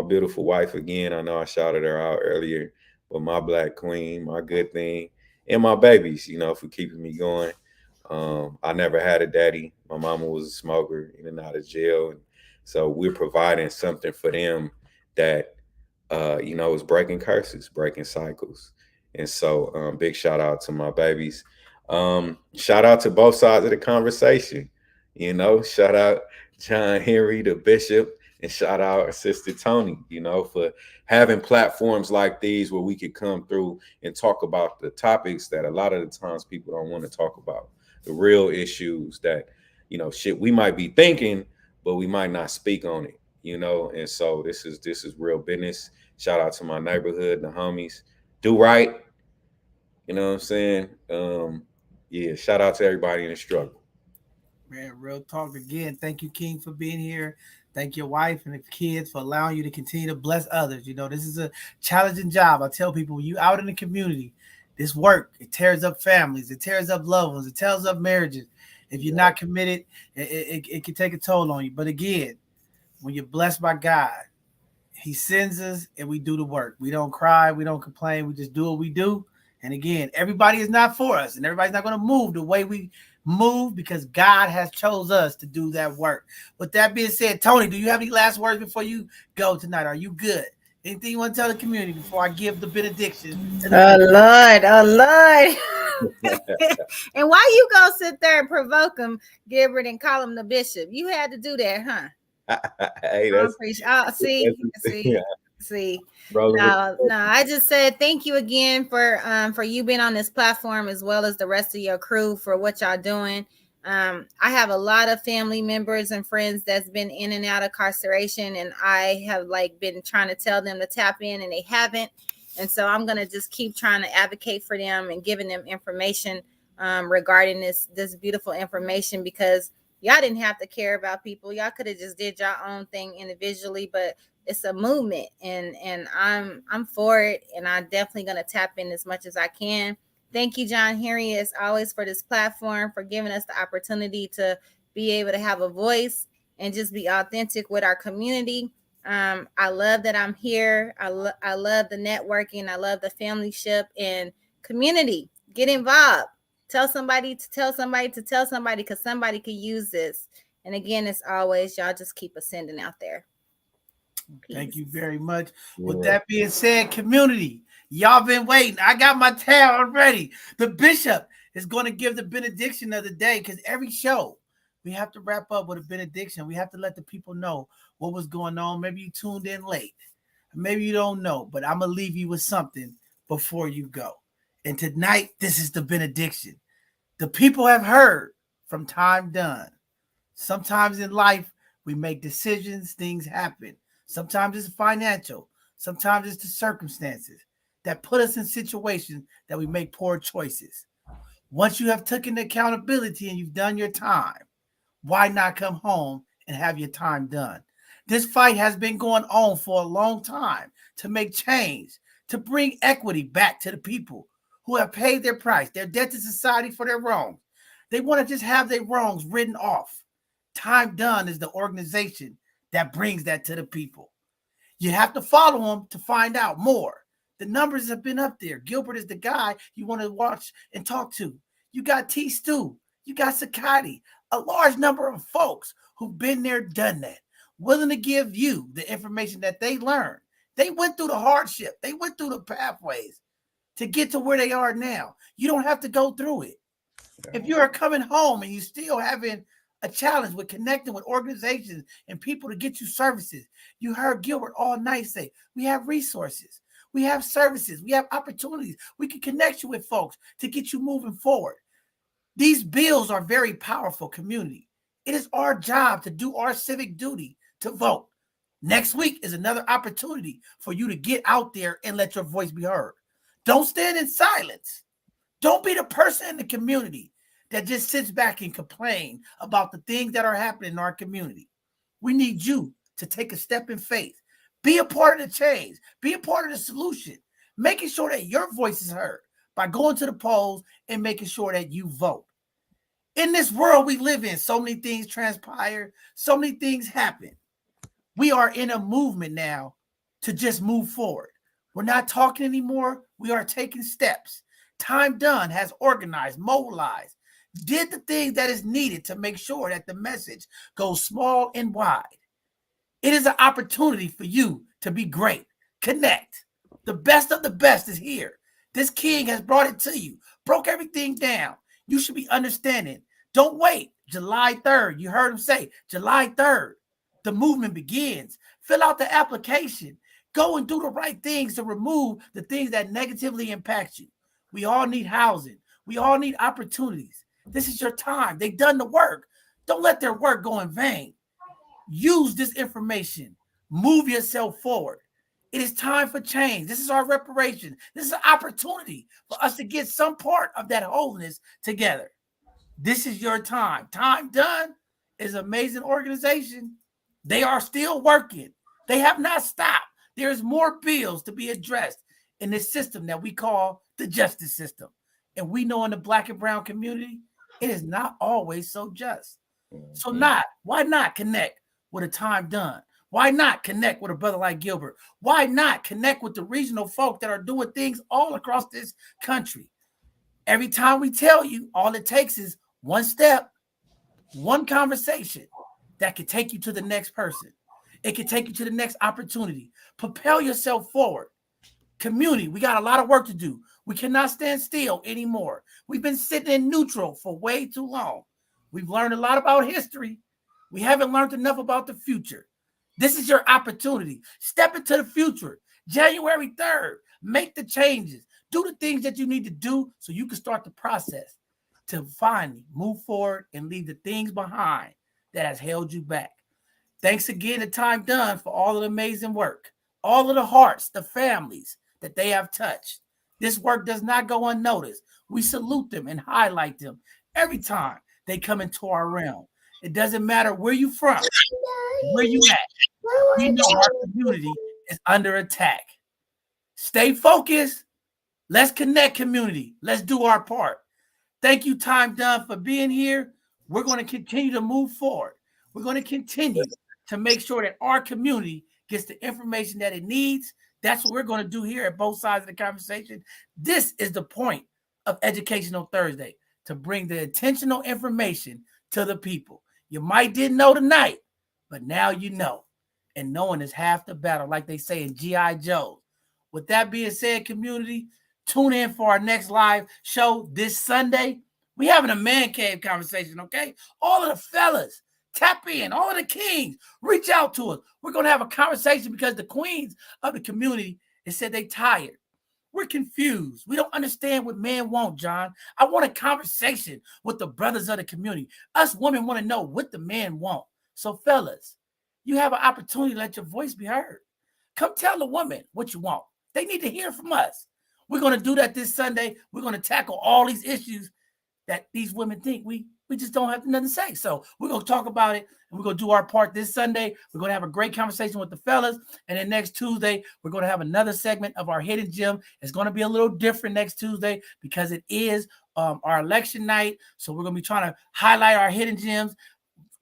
beautiful wife again. I know I shouted her out earlier, but my black queen, my good thing, and my babies, you know, for keeping me going. I never had a daddy. My mama was a smoker, in and out of jail. And so we're providing something for them that, you know, is breaking curses, breaking cycles. And so big shout out to my babies. Shout out to both sides of the conversation. You know, shout out John Henry, the bishop, and shout out our sister Tony, you know, for having platforms like these where we could come through and talk about the topics that a lot of the times people don't want to talk about, the real issues that, you know, shit we might be thinking, but we might not speak on it, you know. And so this is real business. Shout out to my neighborhood, the homies. Do right, you know what I'm saying? Yeah, shout out to everybody in the struggle. Man, real talk again. Thank you, King, for being here. Thank your wife and the kids for allowing you to continue to bless others. You know, this is a challenging job. I tell people, when you out in the community, this work, it tears up families, it tears up loved ones, it tears up marriages. If you're not committed, it can take a toll on you. But again, when you're blessed by God, He sends us and we do the work. We don't cry, we don't complain, we just do what we do. And again, everybody is not for us, and everybody's not going to move the way we move because God has chose us to do that work. With that being said, Tony, do you have any last words before you go tonight? Are you good? Anything you want to tell the community before I give the benediction? Oh Lord, oh Lord. And why you go sit there and provoke him, Gilbert, and call him the bishop? You had to do that, huh? Hey, See. No, I just said thank you again for you being on this platform, as well as the rest of your crew, for what y'all doing. I have a lot of family members and friends that's been in and out of incarceration, and I have been trying to tell them to tap in, and they haven't. And so I'm gonna just keep trying to advocate for them and giving them information regarding this beautiful information, because y'all didn't have to care about people. Y'all could have just did your own thing individually, but it's a movement, and I'm for it, and I'm definitely gonna tap in as much as I can. Thank you, John Henry, as always, for this platform, for giving us the opportunity to be able to have a voice and just be authentic with our community. I love that I'm here. I love the networking. I love the familyship and community. Get involved. Tell somebody to tell somebody to tell somebody, because somebody could use this. And again, as always, y'all just keep ascending out there. Peace. Thank you very much. Yeah. With that being said, community, y'all been waiting. I got my towel ready. The bishop is going to give the benediction of the day, because every show we have to wrap up with a benediction. We have to let the people know what was going on. Maybe you tuned in late. Maybe you don't know, but I'm going to leave you with something before you go. And tonight, this is the benediction. The people have heard from Time Done. Sometimes in life, we make decisions, things happen. Sometimes it's financial. Sometimes it's the circumstances. that put us in situations that we make poor choices. Once you have taken accountability and you've done your time, why not come home and have your time done? This fight has been going on for a long time to make change, to bring equity back to the people who have paid their price, their debt to society for their wrongs. They want to just have their wrongs written off. Time Done is the organization that brings that to the people. You have to follow them to find out more. The numbers have been up there. Gilbert is the guy you want to watch and talk to. You got T. Stu. You got Sakati. A large number of folks who've been there, done that, willing to give you the information that they learned. They went through the hardship. They went through the pathways to get to where they are now. You don't have to go through it. If you are coming home and you still having a challenge with connecting with organizations and people to get you services, you heard Gilbert all night say, we have resources, we have services, we have opportunities. We can connect you with folks to get you moving forward. These bills are very powerful, community. It is our job to do our civic duty to vote. Next week is another opportunity for you to get out there and let your voice be heard. Don't stand in silence. Don't be the person in the community that just sits back and complain about the things that are happening in our community. We need you to take a step in faith. Be a part of the change. Be a part of the solution. Making sure that your voice is heard by going to the polls and making sure that you vote. In this world we live in, so many things transpire, so many things happen. We are in a movement now to just move forward. We're not talking anymore. We are taking steps. Time Done has organized, mobilized, did the things that is needed to make sure that the message goes small and wide. It is an opportunity for you to be great. Connect. The best of the best is here. This king has brought it to you, broke everything down. You should be understanding. Don't wait. July 3rd, you heard him say, July 3rd, the movement begins. Fill out the application. Go and do the right things to remove the things that negatively impact you. We all need housing. We all need opportunities. This is your time. They've done the work. Don't let their work go in vain. Use this information. Move yourself forward. It is time for change. This is our reparation. This is an opportunity for us to get some part of that wholeness together. This is your time. Time Done is an amazing organization. They are still working. They have not stopped. There's more bills to be addressed in this system that we call the justice system. And we know in the Black and brown community, it is not always so just. So why not connect with a Time Done? Why not connect with a brother like Gilbert? Why not connect with the regional folk that are doing things all across this country? Every time we tell you, all it takes is one step, one conversation that can take you to the next person. It can take you to the next opportunity. Propel yourself forward. Community, we got a lot of work to do. We cannot stand still anymore. We've been sitting in neutral for way too long. We've learned a lot about history. We haven't learned enough about the future. This is your opportunity. Step into the future. January 3rd, make the changes. Do the things that you need to do so you can start the process to finally move forward and leave the things behind that has held you back. Thanks again to Time Done for all of the amazing work, all of the hearts, the families that they have touched. This work does not go unnoticed. We salute them and highlight them every time they come into our realm. It doesn't matter where you're from, where you at. We know our community is under attack. Stay focused. Let's connect, community. Let's do our part. Thank you, Time Done, for being here. We're going to continue to move forward. We're going to continue to make sure that our community gets the information that it needs. That's what we're going to do here at both sides of the conversation. This is the point of Educational Thursday, to bring the intentional information to the people. You might didn't know tonight, but now you know. And knowing is half the battle, like they say in G.I. Joe. With that being said, community, tune in for our next live show this Sunday. We having a man cave conversation, okay? All of the fellas, tap in. All of the kings, reach out to us. We're going to have a conversation because the queens of the community have said they tired. We're confused. We don't understand what men want, John. I want a conversation with the brothers of the community. Us women want to know what the men want. So, fellas, you have an opportunity to let your voice be heard. Come tell the woman what you want. They need to hear from us. We're going to do that this Sunday. We're going to tackle all these issues that these women think we just don't have nothing to say. So we're going to talk about it, and we're going to do our part this Sunday. We're going to have a great conversation with the fellas. And then next Tuesday, we're going to have another segment of our hidden gem. It's going to be a little different next Tuesday because it is our election night. So we're going to be trying to highlight our hidden gems,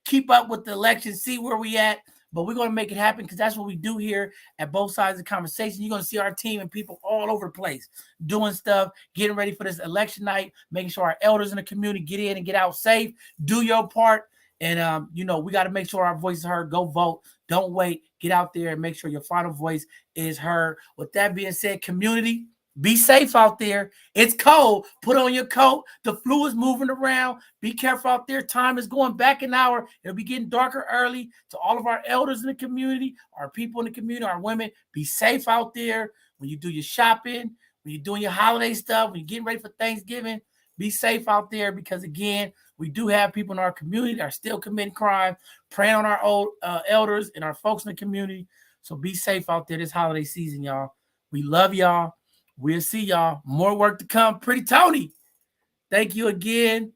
keep up with the election, see where we at. But we're going to make it happen because that's what we do here at both sides of the conversation. You're going to see our team and people all over the place doing stuff, getting ready for this election night, making sure our elders in the community get in and get out safe. Do your part. And, we got to make sure our voice is heard. Go vote. Don't wait. Get out there and make sure your final voice is heard. With that being said, community, be safe out there. It's cold. Put on your coat. The flu is moving around. Be careful out there. Time is going back an hour. It'll be getting darker early. To all of our elders in the community, our people in the community, our women, be safe out there. When you do your shopping, when you're doing your holiday stuff, when you're getting ready for Thanksgiving, be safe out there because, again, we do have people in our community that are still committing crime, preying on our old elders and our folks in the community. So be safe out there this holiday season, y'all. We love y'all. We'll see y'all. More work to come. Pretty Tony, thank you again.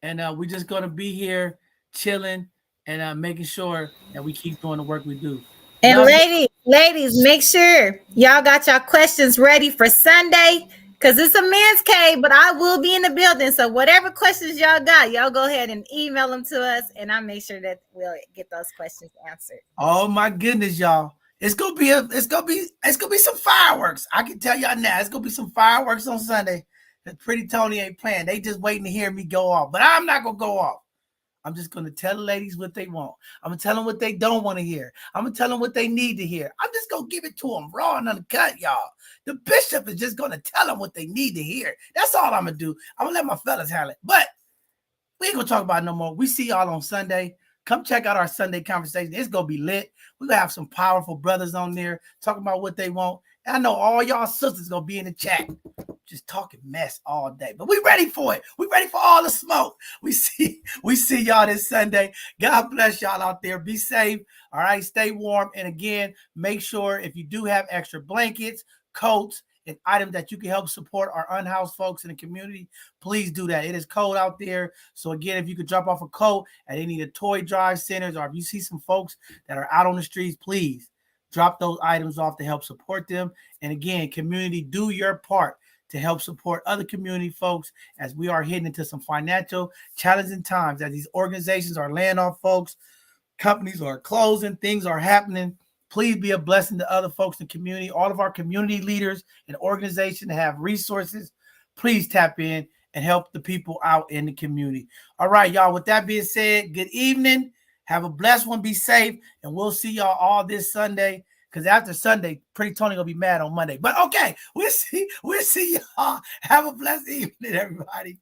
And we're just going to be here chilling and making sure that we keep doing the work we do. And Love ladies, make sure y'all got your questions ready for Sunday because it's a man's cave, but I will be in the building. So whatever questions y'all got, y'all go ahead and email them to us, and I'll make sure that we'll get those questions answered. Oh my goodness, y'all. It's gonna be some fireworks. I can tell y'all now. It's gonna be some fireworks on Sunday. Pretty Tony ain't playing. They just waiting to hear me go off. But I'm not gonna go off. I'm just gonna tell the ladies what they want. I'm gonna tell them what they don't want to hear. I'm gonna tell them what they need to hear. I'm just gonna give it to them raw and uncut, y'all. The bishop is just gonna tell them what they need to hear. That's all I'm gonna do. I'm gonna let my fellas handle it. But we ain't gonna talk about it no more. We see y'all on Sunday. Come check out our Sunday conversation. It's going to be lit. We're going to have some powerful brothers on there talking about what they want. And I know all y'all sisters going to be in the chat just talking mess all day. But we ready for it. We ready for all the smoke. We see y'all this Sunday. God bless y'all out there. Be safe. All right. Stay warm. And again, make sure if you do have extra blankets, coats, and items that you can help support our unhoused folks in the community, please do that. It is cold out there. So again, if you could drop off a coat at any of the toy drive centers, or if you see some folks that are out on the streets, please drop those items off to help support them. And again, community, do your part to help support other community folks as we are heading into some financial challenging times, as these organizations are laying off folks, companies are closing, things are happening. Please be a blessing to other folks in the community. All of our community leaders and organizations have resources. Please tap in and help the people out in the community. All right, y'all. With that being said, good evening. Have a blessed one. Be safe. And we'll see y'all all this Sunday. Because after Sunday, Pretty Tony gonna be mad on Monday. But okay, we'll see y'all. Have a blessed evening, everybody.